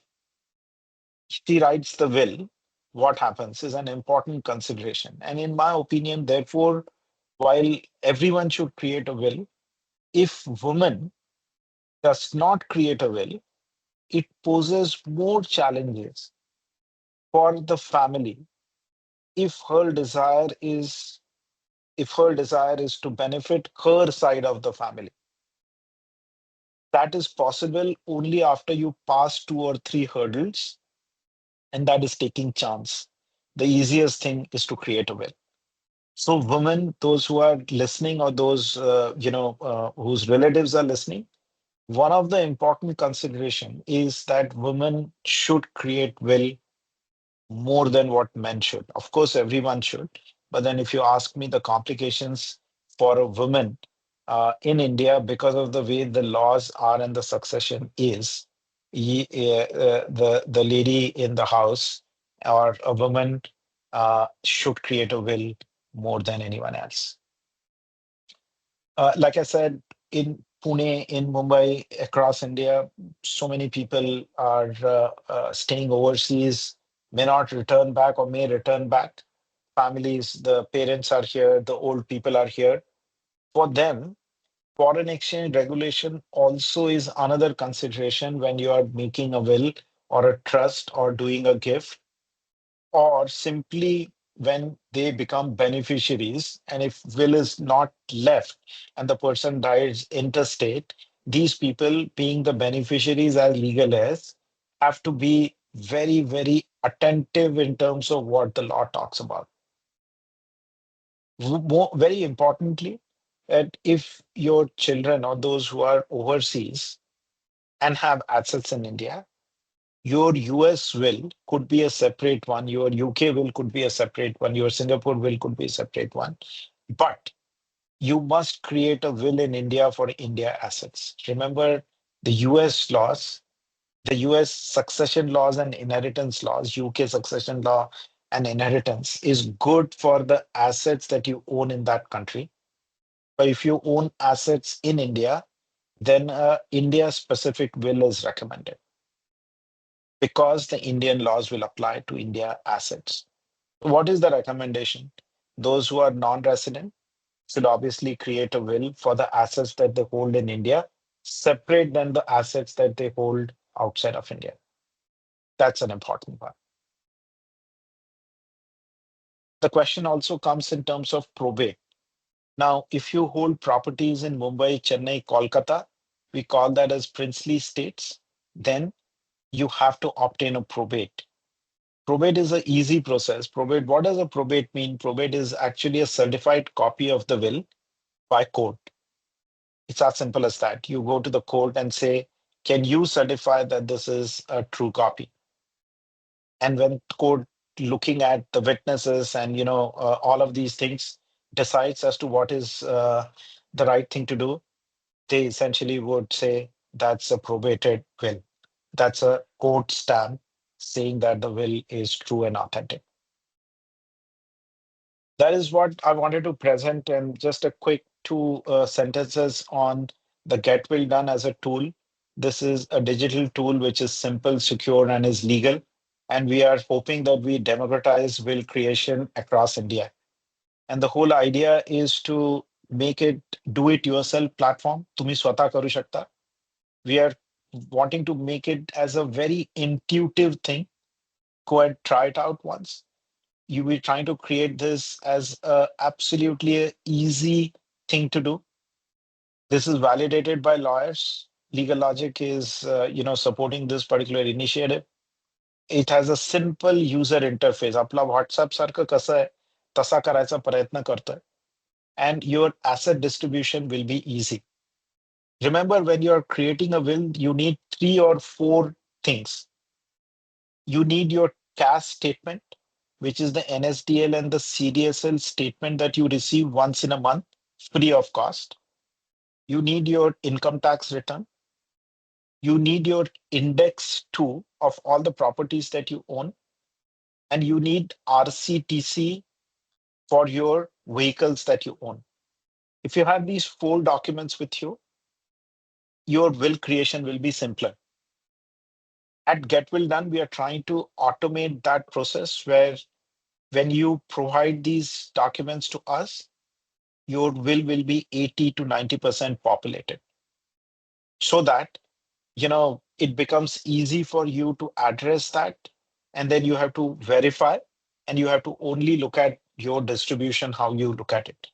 she writes the will, what happens is an important consideration. And in my opinion, therefore, while everyone should create a will, if woman does not create a will, it poses more challenges for the family if her desire is to benefit her side of the family. That is possible only after you pass two or three hurdles, and that is taking chance. The easiest thing is to create a will. So women, those who are listening, or those whose relatives are listening, One of the important consideration is that women should create will more than what men should. Of course, everyone should. But then, if you ask me, the complications for a woman in India, because of the way the laws are and the succession is, the lady in the house or a woman should create a will more than anyone else. Like I said, in Pune, in Mumbai, across India, so many people are staying overseas, may not return back or may return back. Families, the parents are here, the old people are here. For them, foreign exchange regulation also is another consideration when you are making a will or a trust or doing a gift, or simply when they become beneficiaries. And if will is not left and the person dies interstate, these people, being the beneficiaries as legal heirs, have to be very, very attentive in terms of what the law talks about. Very importantly, that if your children or those who are overseas and have assets in India, your US will could be a separate one, your UK will could be a separate one, your Singapore will could be a separate one. But you must create a will in India for India assets. Remember the US laws, the US succession laws and inheritance laws, UK succession law and inheritance is good for the assets that you own in that country. But if you own assets in India, then India specific will is recommended because the Indian laws will apply to India assets. What is the recommendation? Those who are non-resident should obviously create a will for the assets that they hold in India, separate than the assets that they hold outside of India. That's an important part. The question also comes in terms of probate. Now, if you hold properties in Mumbai, Chennai, Kolkata, we call that as princely states, then you have to obtain a probate. Probate is an easy process. Probate, what does a probate mean? Probate is actually a certified copy of the will by court. It's as simple as that. You go to the court and say, can you certify that this is a true copy? And when court looking at the witnesses and all of these things decides as to what is the right thing to do, they essentially would say that's a probated will. That's a court stamp saying that the will is true and authentic. That is what I wanted to present, and just a quick two sentences on the Get Will Done as a tool. This is a digital tool which is simple, secure, and is legal. And we are hoping that we democratize will creation across India. And the whole idea is to make it do-it-yourself platform. तुम्ही स्वतः करू शकता. We are wanting to make it as a very intuitive thing. Go and try it out once. You be trying to create this as a absolutely a easy thing to do. This is validated by lawyers. Legal Logic is supporting this particular initiative. It has a simple user interface. आपला WhatsApp सारखं कसं आहे तसा करायचा प्रयत्न करतोय. And your asset distribution will be easy. Remember, when you're creating a will, you need 3 or 4 things. You need your cash statement, which is the NSDL and the CDSL statement that you receive once in a month, free of cost. You need your income tax return. You need your index too of all the properties that you own. And you need RCTC for your vehicles that you own. If you have these 4 documents with you, your will creation will be simpler. At Get Will Done, we are trying to automate that process where when you provide these documents to us, your will be 80 to 90% populated so that it becomes easy for you to address that, and then you have to verify and you have to only look at your distribution, how you look at it.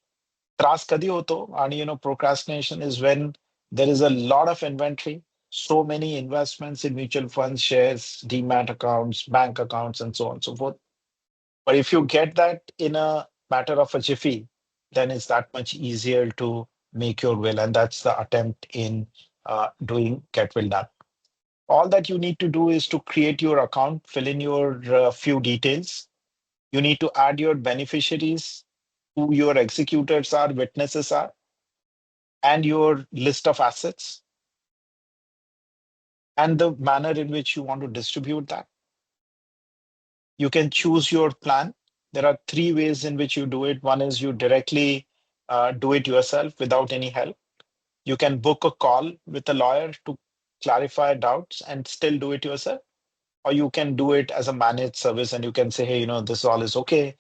त्रास कधी होतो आणि procrastination is when there is a lot of inventory, so many investments in mutual funds, shares, demat accounts, bank accounts, and so on and so forth. But if you get that in a matter of a jiffy, then it's that much easier to make your will. And that's the attempt in doing Get Will Done. All that you need to do is to create your account, fill in your few details. You need to add your beneficiaries, who your executors are, witnesses are, and your list of assets, and the manner in which you want to distribute that. You can choose your plan. There are three ways in which you do it. One is you directly do it yourself without any help. You can book a call with a lawyer to clarify doubts and still do it yourself. Or you can do it as a managed service and you can say, hey, this all is okay,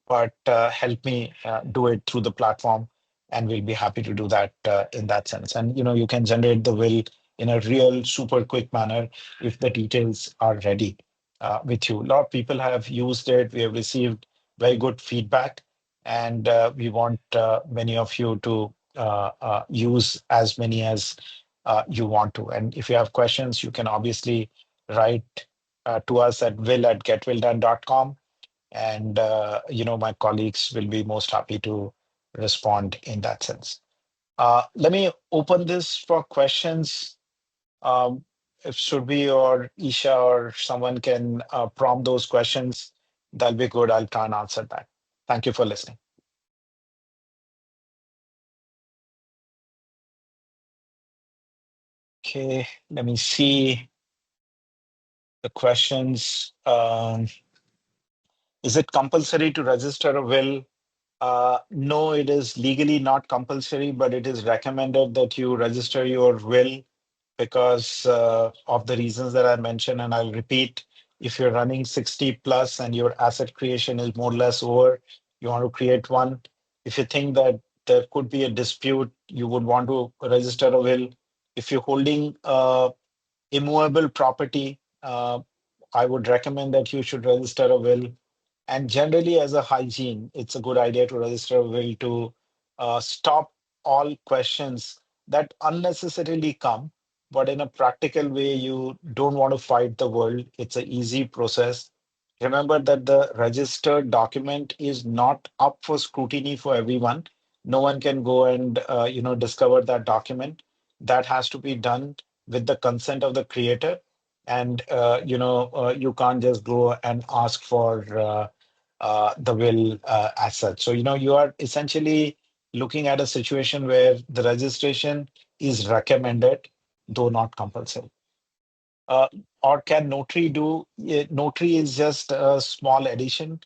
but help me do it through the platform, and we'll be happy to do that in that sense. And you can generate the will in a real super quick manner if the details are ready with you. A lot of people have used it. We have received very good feedback, and we want many of you to use as many as you want to. And if you have questions, you can obviously write to us at will@getwilldone.com, and my colleagues will be most happy to respond in that sense. Let me open this for questions. Um, if Surbi or Isha or someone can prompt those questions, that'll be good. I'll try and answer that. Thank you for listening. Okay, let me see the questions. Is it compulsory to register a will? No, it is legally not compulsory, but it is recommended that you register your will because of the reasons that I mentioned. And I'll repeat, if you're running 60 plus and your asset creation is more or less over, you want to create one. If you think that there could be a dispute, you would want to register a will. If you're holding immovable property, I would recommend that you should register a will. And generally, as a hygiene, it's a good idea to register a will to stop all questions that unnecessarily come. But in a practical way, you don't want to fight the world. It's an easy process. Remember that the registered document is not up for scrutiny for everyone. No one can go and discover that document. That has to be done with the consent of the creator, and you can't just go and ask for the will as such. So, you are essentially looking at a situation where the registration is recommended, though not compulsory. Uh, or can notary do? Notary is just a small addition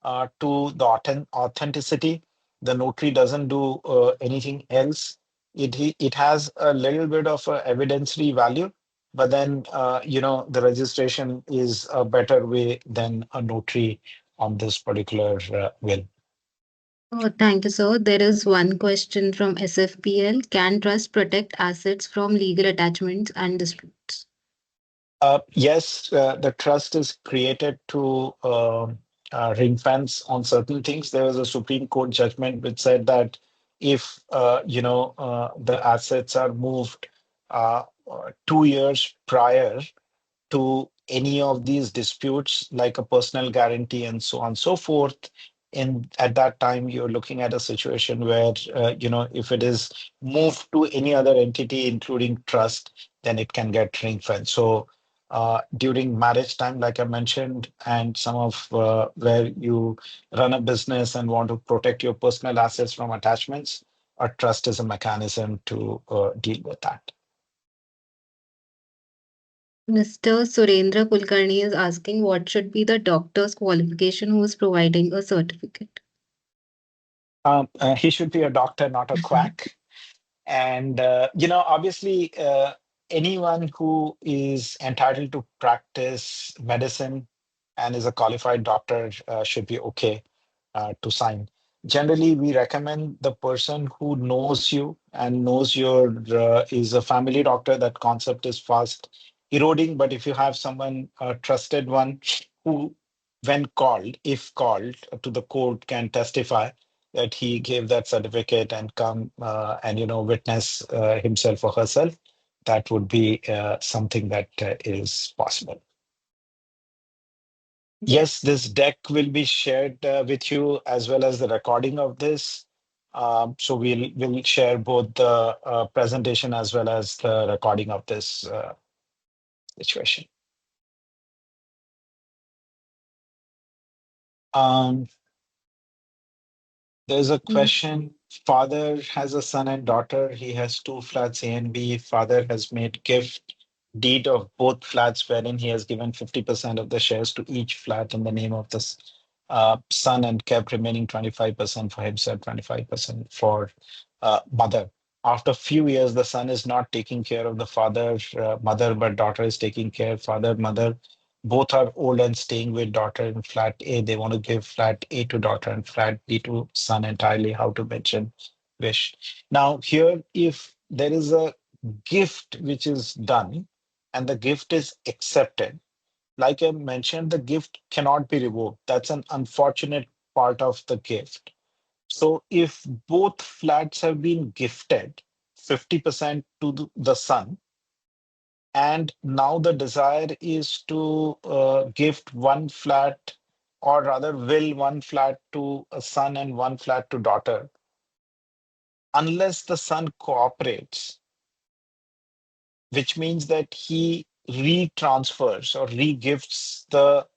to the authenticity. The notary doesn't do anything else. It has a little bit of a evidentiary value, but then the registration is a better way than a notary on this particular will. Oh, thank you, sir. There is one question from SFPL. Can trust protect assets from legal attachments and disputes? Yes, the trust is created to ring fence on certain things. There was a Supreme Court judgment which said that if the assets are moved 2 years prior to any of these disputes, like a personal guarantee and so on and so forth. In at that time, you're looking at a situation where if it is moved to any other entity, including trust, then it can get ring fenced. So during marriage time, like I mentioned, and some of where you run a business and want to protect your personal assets from attachments, a trust is a mechanism to deal with that. Mr. Surendra Kulkarni is asking what should be the doctor's qualification who is providing a certificate? He should be a doctor, not a quack. And, obviously, anyone who is entitled to practice medicine and is a qualified doctor should be okay to sign. Generally, we recommend the person who knows you and knows your is a family doctor. That concept is fast eroding. But if you have someone, a trusted one, who, when called, if called to the court, can testify that he gave that certificate and come and witness himself or herself, that would be something that is possible. Yes, Yes. this deck will be shared with you as well as the recording of this. So we'll share both the presentation as well as the recording of this situation. Um, there's a Yes. question. Father has a son and daughter. He has two flats, A and B. Father has made gift deed of both flats, wherein he has given 50% of the shares to each flat in the name of the son and kept remaining 25% for himself, 25% for mother. After few years, the son is not taking care of the father, mother, but daughter is taking care. Father, mother, both are old and staying with daughter in flat A. They want to give flat A to daughter and flat B to son entirely. How to mention wish. Now, here, if there is a gift which is done and the gift is accepted, like I mentioned, the gift cannot be revoked. That's an unfortunate part of the gift. So if both flats have been gifted 50% to the son, and now the desire is to gift one flat, or rather will one flat to a son and one flat to daughter, unless the son cooperates, which means that he retransfers or regifts the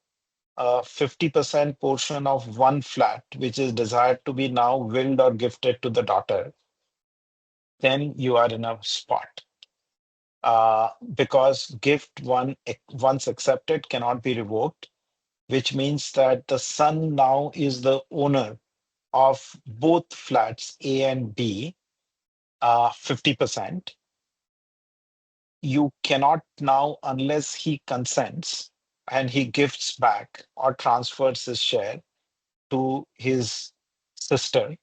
50% portion of one flat, which is desired to be now willed or gifted to the daughter, then you are in a spot. Because gift once accepted cannot be revoked, which means that the son now is the owner of both flats A and B, 50%. You cannot now, unless he consents and he gifts back or transfers his share to his sister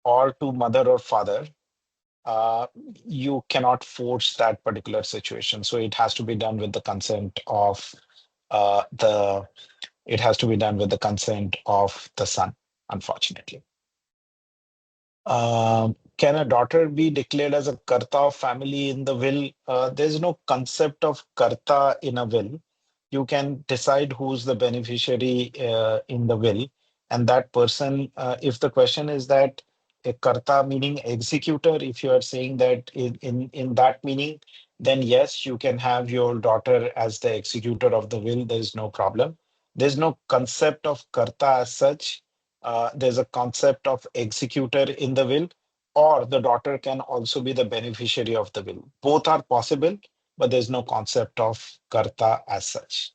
or to mother or father, uh, you cannot force that particular situation. So it has to be done with the consent of the. It has to be done with the consent of the son, unfortunately. Can a daughter be declared as a karta of family in the will? There's no concept of karta in a will. You can decide who's the beneficiary in the will, and that person, if the question is that a karta meaning executor, if you are saying that in that meaning, then yes, you can have your daughter as the executor of the will. There is no problem. There's no concept of karta as such. There's a concept of executor in the will, or the daughter can also be the beneficiary of the will. Both are possible, but there's no concept of karta as such.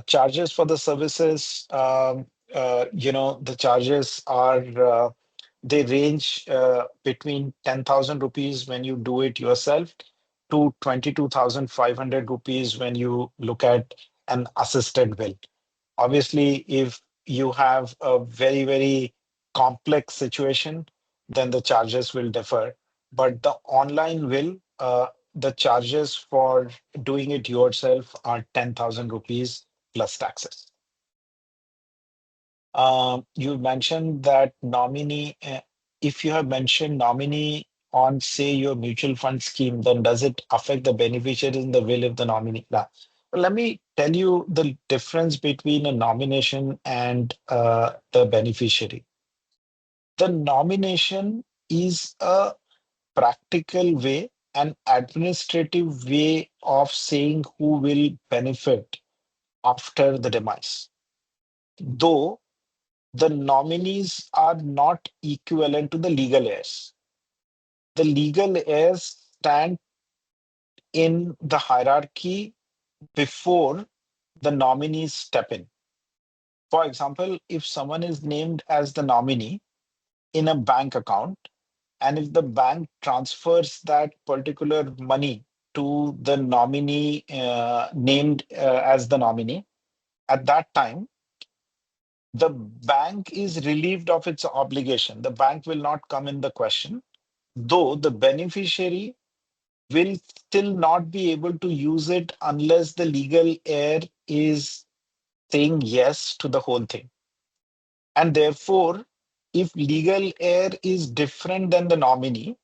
Charges for the services, the charges are they range between 10,000 rupees when you do it yourself to 22,500 rupees when you look at an assisted will. Obviously, if you have a very, very complex situation, then the charges will differ. But the online will, the charges for doing it yourself are 10,000 rupees plus taxes. You mentioned that nominee, if you have mentioned nominee on, say, your mutual fund scheme, then does it affect the beneficiaries in the will if the nominee? Nah. Let me tell you the difference between a nomination and the beneficiary. The nomination is a practical way, an administrative way of saying who will benefit after the demise. Though the nominees are not equivalent to the legal heirs. The legal heirs stand in the hierarchy before the nominees step in. For example, if someone is named as the nominee in a bank account, and if the bank transfers that particular money to the nominee named as the nominee, at that time, the bank is relieved of its obligation. The bank will not come in the question, though the beneficiary will still not be able to use it unless the legal heir is saying yes to the whole thing. And therefore, if legal heir is different than the nominee,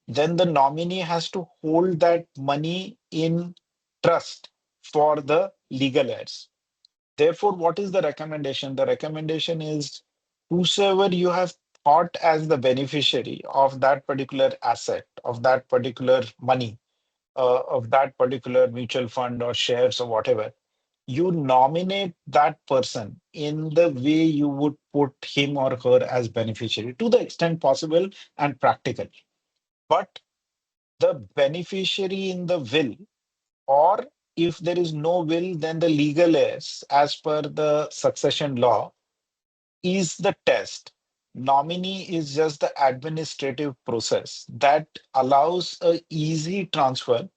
then the nominee has to hold that money in trust for the legal heirs. Therefore, what is the recommendation? The recommendation is whosoever you have thought as the beneficiary of that particular asset, of that particular money, of that particular mutual fund or shares or whatever, you nominate that person in the way you would put him or her as beneficiary to the extent possible and practical. But the beneficiary in the will, or if there is no will, then the legal heirs, as per the succession law, is the test. Nominee is just the administrative process that allows a easy transfer,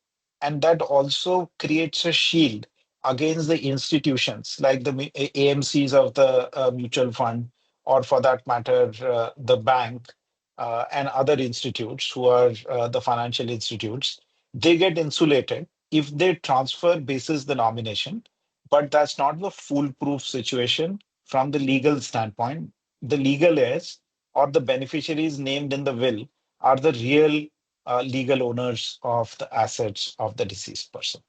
and that also creates a shield against the institutions like the AMCs of the mutual fund, or for that matter, the bank and other institutes who are the financial institutes. They get insulated if they transfer basis the nomination, but that's not the foolproof situation from the legal standpoint. The legal heirs or the beneficiaries named in the will are the real legal owners of the assets of the deceased person.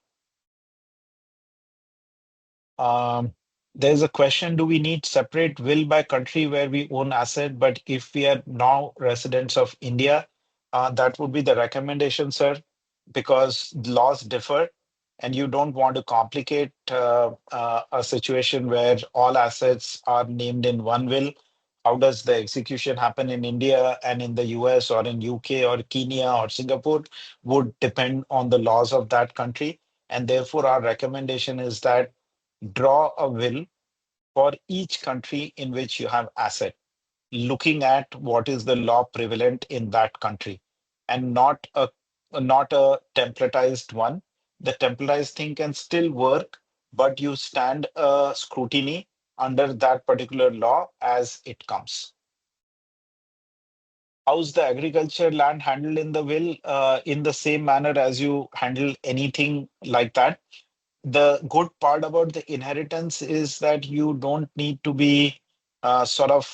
Um, there's a question, do we need separate will by country where we own asset? But if we are now residents of India, that would be the recommendation, sir, because laws differ and you don't want to complicate a situation where all assets are named in one will. How does the execution happen in India and in the US or in UK or Kenya or Singapore would depend on the laws of that country. And therefore, our recommendation is that draw a will for each country in which you have asset, looking at what is the law prevalent in that country, and not a templatized one. The templatized thing can still work, but you stand a scrutiny under that particular law as it comes. How's the agriculture land handled in the will? In the same manner as you handle anything like that. The good part about the inheritance is that you don't need to be compliant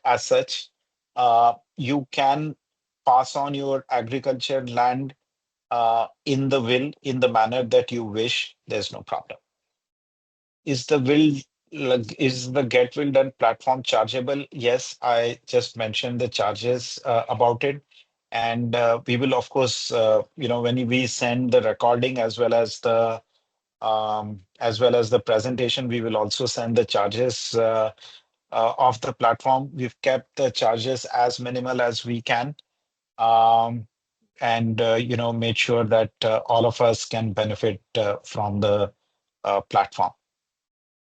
as such. You can pass on your agriculture land in the will in the manner that you wish. There's no problem. Is the will is the Get Will Done platform chargeable? Yes, I just mentioned the charges about it. And we will, of course, when we send the recording as well as the presentation, we will also send the charges of the platform. We've kept the charges as minimal as we can, um, and made sure that all of us can benefit from the platform.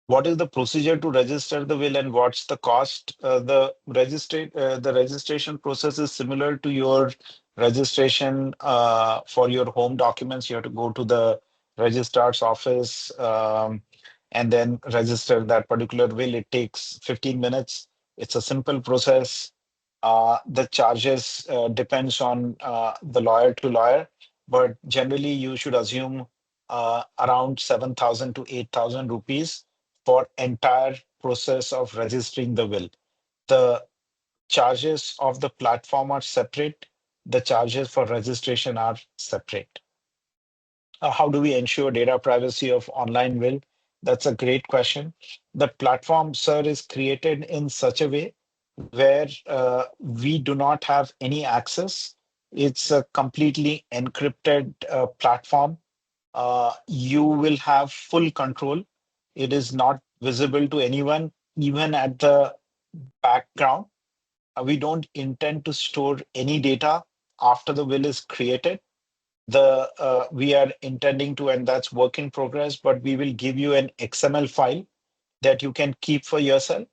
What is the procedure to register the will and what's the cost? The registration process is similar to your registration for your home documents. You have to go to the registrar's office and then register that particular will. It takes 15 minutes. It's a simple process. The charges depends on the lawyer to lawyer, but generally you should assume around 7,000 to 8,000 rupees for entire process of registering the will. The charges of the platform are separate. The charges for registration are separate. How do we ensure data privacy of online will? That's a great question. The platform, sir, is created in such a way where we do not have any access. It's a completely encrypted platform. You will have full control. It is not visible to anyone, even at the background. We don't intend to store any data after the will is created. We are intending to, and that's work in progress, but we will give you an XML file that you can keep for yourself.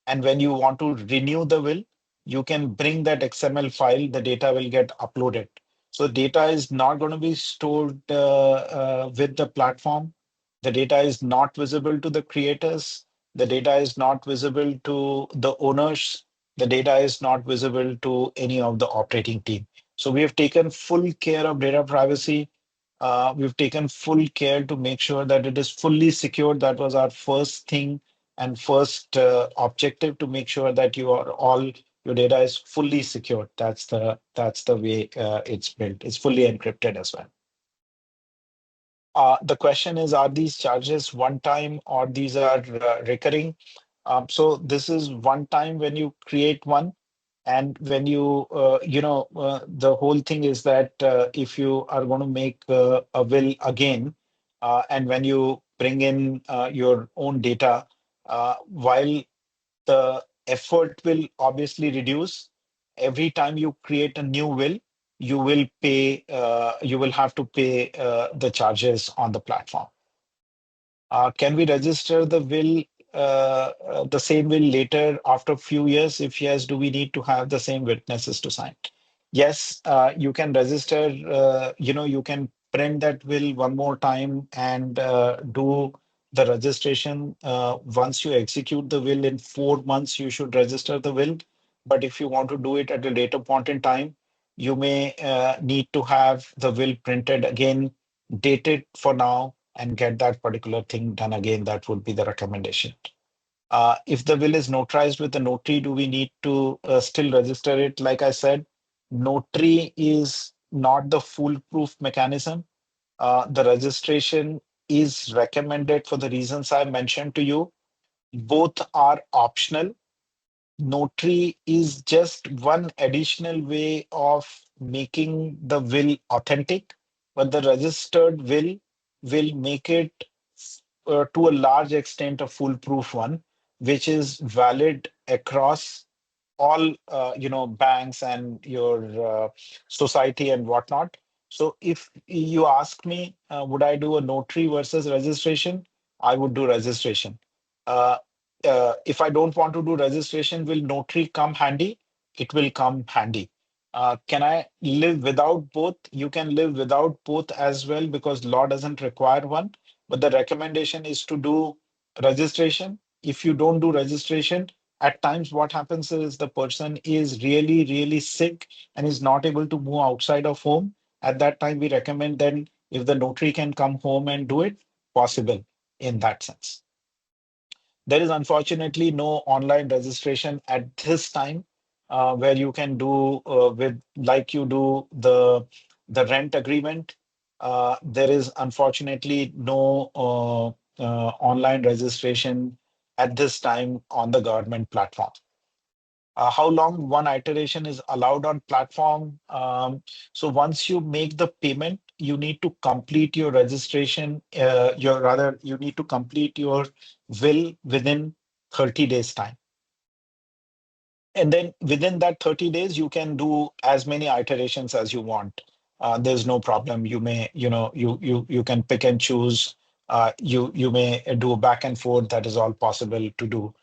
And when you want to renew the will, you can bring that XML file, the data will get uploaded. So data is not going to be stored with the platform. The data is not visible to the creators. The data is not visible to the owners. The data is not visible to any of the operating team. So we have taken full care of data privacy. We've taken full care to make sure that it is fully secured. That was our first thing and first objective, to make sure that your data is fully secured. That's the way it's built. It's fully encrypted as well. The question is, are these charges one time or these are recurring? So this is one time when you create one, and when you, the whole thing is that if you are going to make a will again, and when you bring in your own data, while the effort will obviously reduce, every time you create a new will, you will have to pay the charges on the platform. Can we register the same will later after a few years? If yes, do we need to have the same witnesses to sign? Yes, you can register, you can print that will one more time and do the registration. Once you execute the will in 4 months, you should register the will. But if you want to do it at a later point in time, you may need to have the will printed again, dated for now, and get that particular thing done again. That would be the recommendation. If the will is notarized with the notary, do we need to still register it? Like I said, notary is not the foolproof mechanism. The registration is recommended for the reasons I mentioned to you. Both are optional. Notary is just one additional way of making the will authentic, but the registered will make it to a large extent a foolproof one, which is valid across all banks and your society and whatnot. So if you ask me, would I do a notary versus registration? I would do registration. Uh, if I don't want to do registration, will notary come handy? It will come handy. Can I live without both? You can live without both as well because law doesn't require one. But the recommendation is to do registration. If you don't do registration, at times what happens is the person is really, really sick and is not able to move outside of home. At that time, we recommend then if the notary can come home and do it, possible in that sense. There is unfortunately no online registration at this time where you can do with like you do the rent agreement. There is unfortunately no online registration at this time on the government platform. How long one iteration is allowed on platform? So once you make the payment, you need to complete your registration. You need to complete your will within 30 days time. And then within that 30 days, you can do as many iterations as you want. There's no problem. You may, you can pick and choose. You may do back and forth. That is all possible to do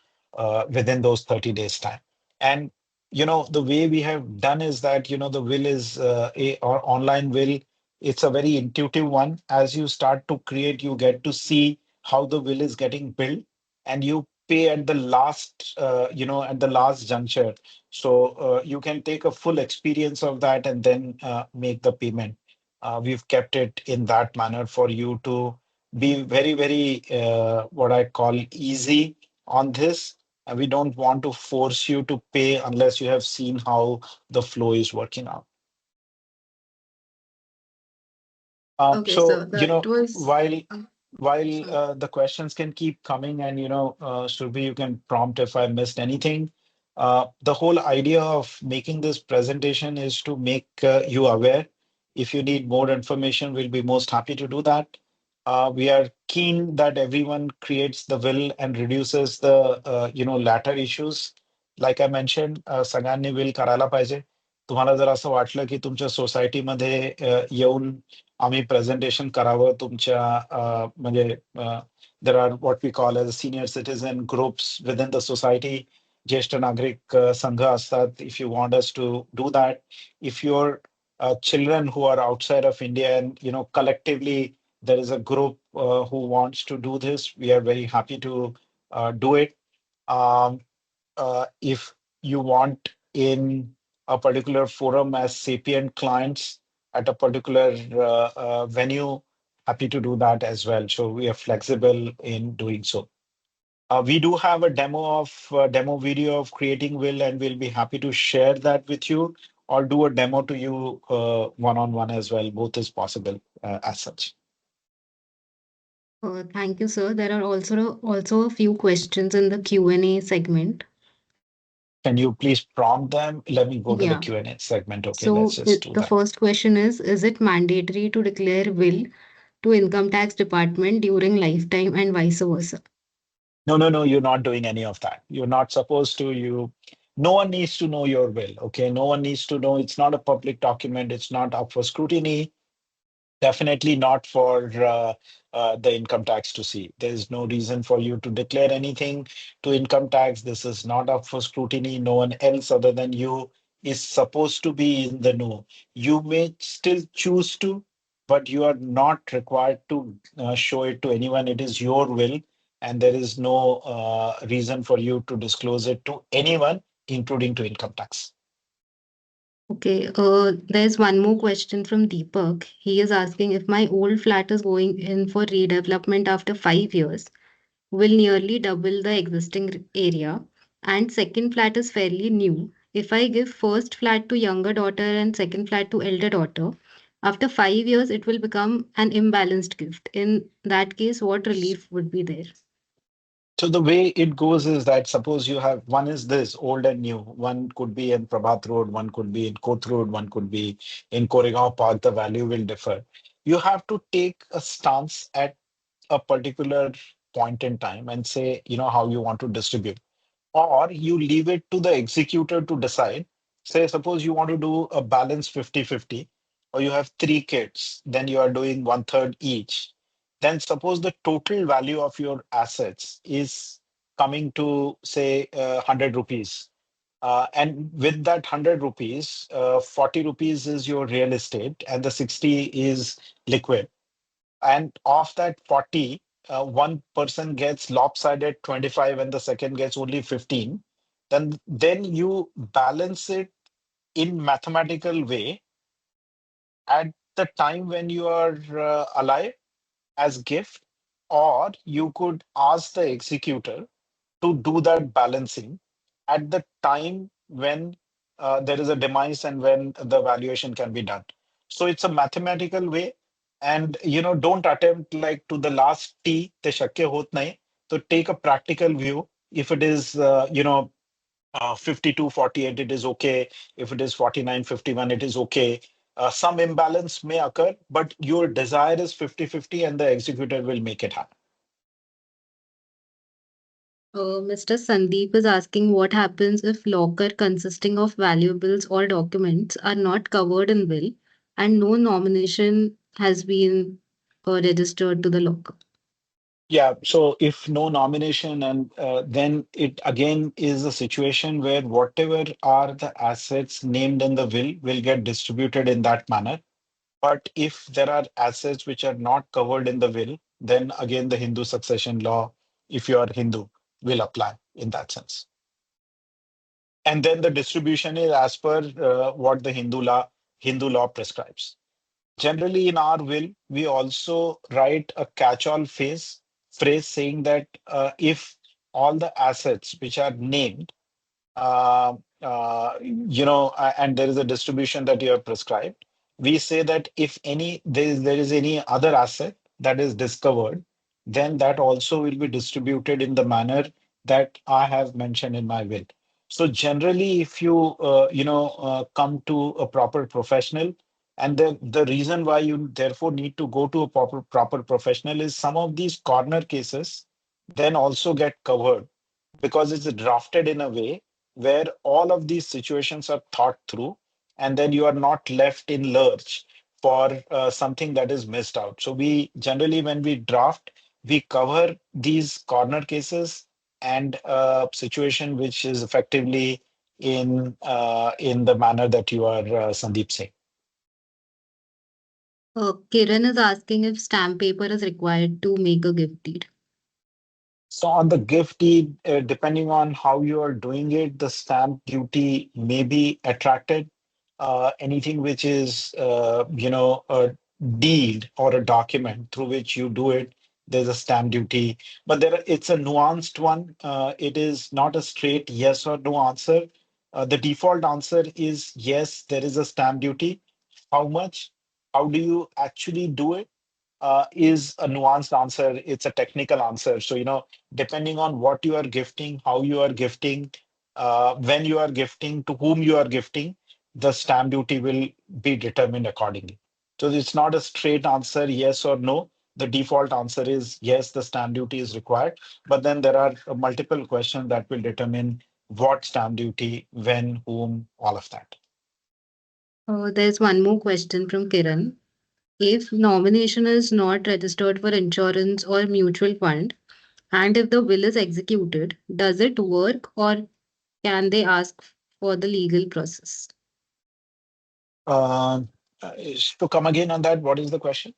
within those 30 days time. And the way we have done is that the will is a or online will. It's a very intuitive one. As you start to create, you get to see how the will is getting built, and you pay at the last, at the last juncture. So you can take a full experience of that and then make the payment. We've kept it in that manner for you to be very, very, what I call easy on this. And we don't want to force you to pay unless you have seen how the flow is working out. Okay, So, so that was. while Sorry. the questions can keep coming, and Surbhi, you can prompt if I missed anything. The whole idea of making this presentation is to make you aware. If you need more information, we'll be most happy to do that. We are keen that everyone creates the will and reduces the latter issues. Like I mentioned, सगळ्यांनी will करायला पाहिजे. तुम्हाला जर असं वाटलं की तुमच्या सोसायटीमध्ये येऊन आम्ही प्रेझेंटेशन करावं तुमच्या म्हणजे there are what we call as senior citizen groups within the society ज्येष्ठ नागरिक संघ असतात if you want us to do that if your children who are outside of India and collectively there is a group who wants to do this, we are very happy to do it. Um, if you want in a particular forum as sapient clients at a particular venue, happy to do that as well. So we are flexible in doing so. We do have a demo video of creating will, and we'll be happy to share that with you or do a demo to you one-on-one as well. Both is possible as such. Thank you, sir. There are also a few questions in the Q&A segment. Can you please prompt them? Let me go to the Yeah. Q&A segment. Okay, let's So just do the that. first question is it mandatory to declare will to income tax department during lifetime and vice versa? No, no, no, you're not doing any of that. You're not supposed to. No one needs to know your will. Okay, no one needs to know. It's not a public document. It's not up for scrutiny. Definitely not for the income tax to see. There is no reason for you to declare anything to income tax. This is not up for scrutiny. No one else other than you is supposed to be in the know. You may still choose to, but you are not required to show it to anyone. It is your will, and there is no reason for you to disclose it to anyone, including to income tax. Okay, there's one more question from Deepak. He is asking if my old flat is going in for redevelopment after 5 years, will nearly double the existing area, and second flat is fairly new. If I give first flat to younger daughter and second flat to elder daughter, after 5 years it will become an imbalanced gift. In that case, what relief would be there? So the way it goes is that suppose you have one is this old and new. One could be in Prabhat Road, one could be in Koth Road, one could be in Koregaon Park. The value will differ. You have to take a stance at a particular point in time and say, how you want to distribute, or you leave it to the executor to decide. Say, suppose you want to do a balance 50-50, or you have three kids, then you are doing one third each. Then suppose the total value of your assets is coming to, say, 100 rupees. And with that 100 rupees, 40 rupees is your real estate, and the 60 is liquid. And of that 40, one person gets lopsided 25 and the second gets only 15. Then you balance it in mathematical way at the time when you are alive as gift, or you could ask the executor to do that balancing at the time when there is a demise and when the valuation can be done. So it's a mathematical way, and don't attempt like to the last t te shakya hot nahi. So take a practical view. If it is 52-48, it is okay. If it is 49-51, it is okay. Some imbalance may occur, but your desire is 50-50, and the executor will make it happen. Mr. Sandeep is asking what happens if locker consisting of valuables or documents are not covered in will and no nomination has been registered to the locker. Yeah, so if no nomination, and then it again is a situation where whatever are the assets named in the will get distributed in that manner. But if there are assets which are not covered in the will, then again the Hindu succession law, if you are Hindu, will apply in that sense. And then the distribution is as per what the Hindu law prescribes. Generally, in our will, we also write a catch-all phrase saying that if all the assets which are named, and there is a distribution that you have prescribed, we say that if there is any other asset that is discovered, then that also will be distributed in the manner that I have mentioned in my will. So generally, if you come to a proper professional, and the reason why you therefore need to go to a proper professional is some of these corner cases then also get covered because it's drafted in a way where all of these situations are thought through, and then you are not left in lurch for something that is missed out. So we generally, when we draft, we cover these corner cases and situation which is effectively in the manner that you are, Sandeep, saying. Kiran is asking if stamp paper is required to make a gift deed. So on the gift deed, depending on how you are doing it, the stamp duty may be attracted. Anything which is, a deed or a document through which you do it, there's a stamp duty. But it's a nuanced one. It is not a straight yes or no answer. The default answer is yes, there is a stamp duty. How much? How do you actually do it? is a nuanced answer. It's a technical answer. So, depending on what you are gifting, how you are gifting, when you are gifting, to whom you are gifting, the stamp duty will be determined accordingly. So it's not a straight answer, yes or no. The default answer is yes, the stamp duty is required. But then there are multiple questions that will determine what stamp duty, when, whom, all of that. There's one more question from Kiran. If nomination is not registered for insurance or mutual fund, and if the will is executed, does it work or can they ask for the legal process? Uh, to come again on that, what is the question?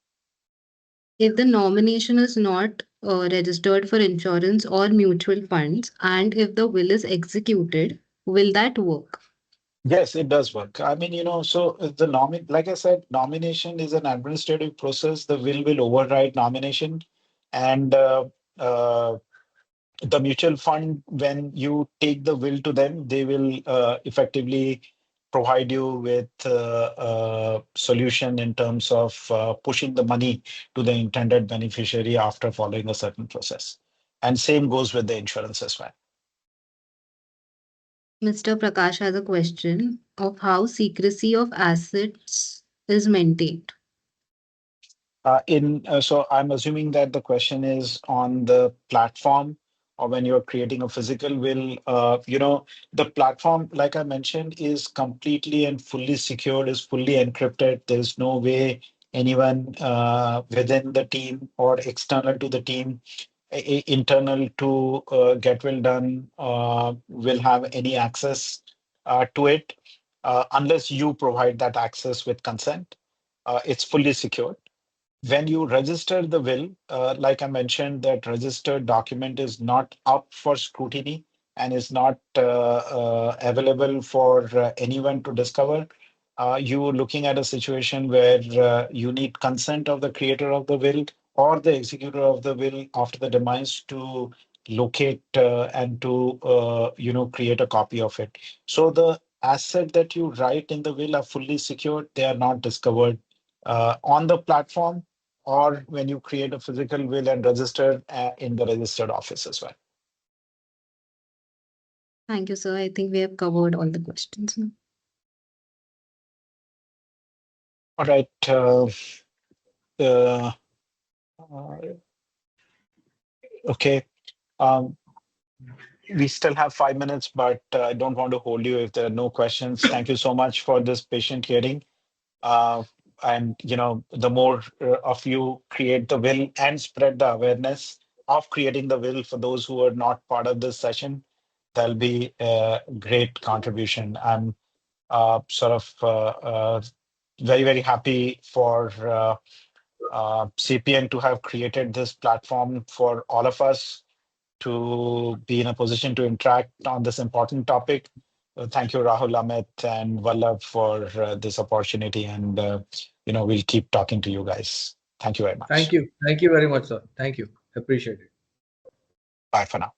If the nomination is not registered for insurance or mutual funds, and if the will is executed, will that work? Yes, it does work. I mean, so like I said, nomination is an administrative process. The will override nomination. And uh, the mutual fund, when you take the will to them, they will effectively provide you with a solution in terms of pushing the money to the intended beneficiary after following a certain process. And same goes with the insurance as well. Mr. Prakash has a question of how secrecy of assets is maintained. So I'm assuming that the question is on the platform or when you're creating a physical will, the platform, like I mentioned, is completely and fully secured, is fully encrypted. There's no way anyone within the team or external to the team, internal to GetWillDone, will have any access to it unless you provide that access with consent. It's fully secured. When you register the will, like I mentioned, that registered document is not up for scrutiny and is not available for anyone to discover. You're looking at a situation where you need consent of the creator of the will or the executor of the will after the demise to locate and to create a copy of it. So the asset that you write in the will are fully secured. They are not discovered on the platform or when you create a physical will and register in the registered office as well. Thank you, sir. I think we have covered all the questions now. All right. Uh, okay. Um, we still have 5 minutes, but I don't want to hold you if there are no questions. Thank you so much for this patient hearing. And the more of you create the will and spread the awareness of creating the will for those who are not part of this session, that'll be a great contribution. I'm sort of very, very happy for CPN to have created this platform for all of us to be in a position to interact on this important topic. Thank you, Rahul, Amit, and Vallabh for this opportunity. And, we'll keep talking to you guys. Thank you very Thank much. you. Thank you very much, sir. Thank you. Appreciate it. Bye for now.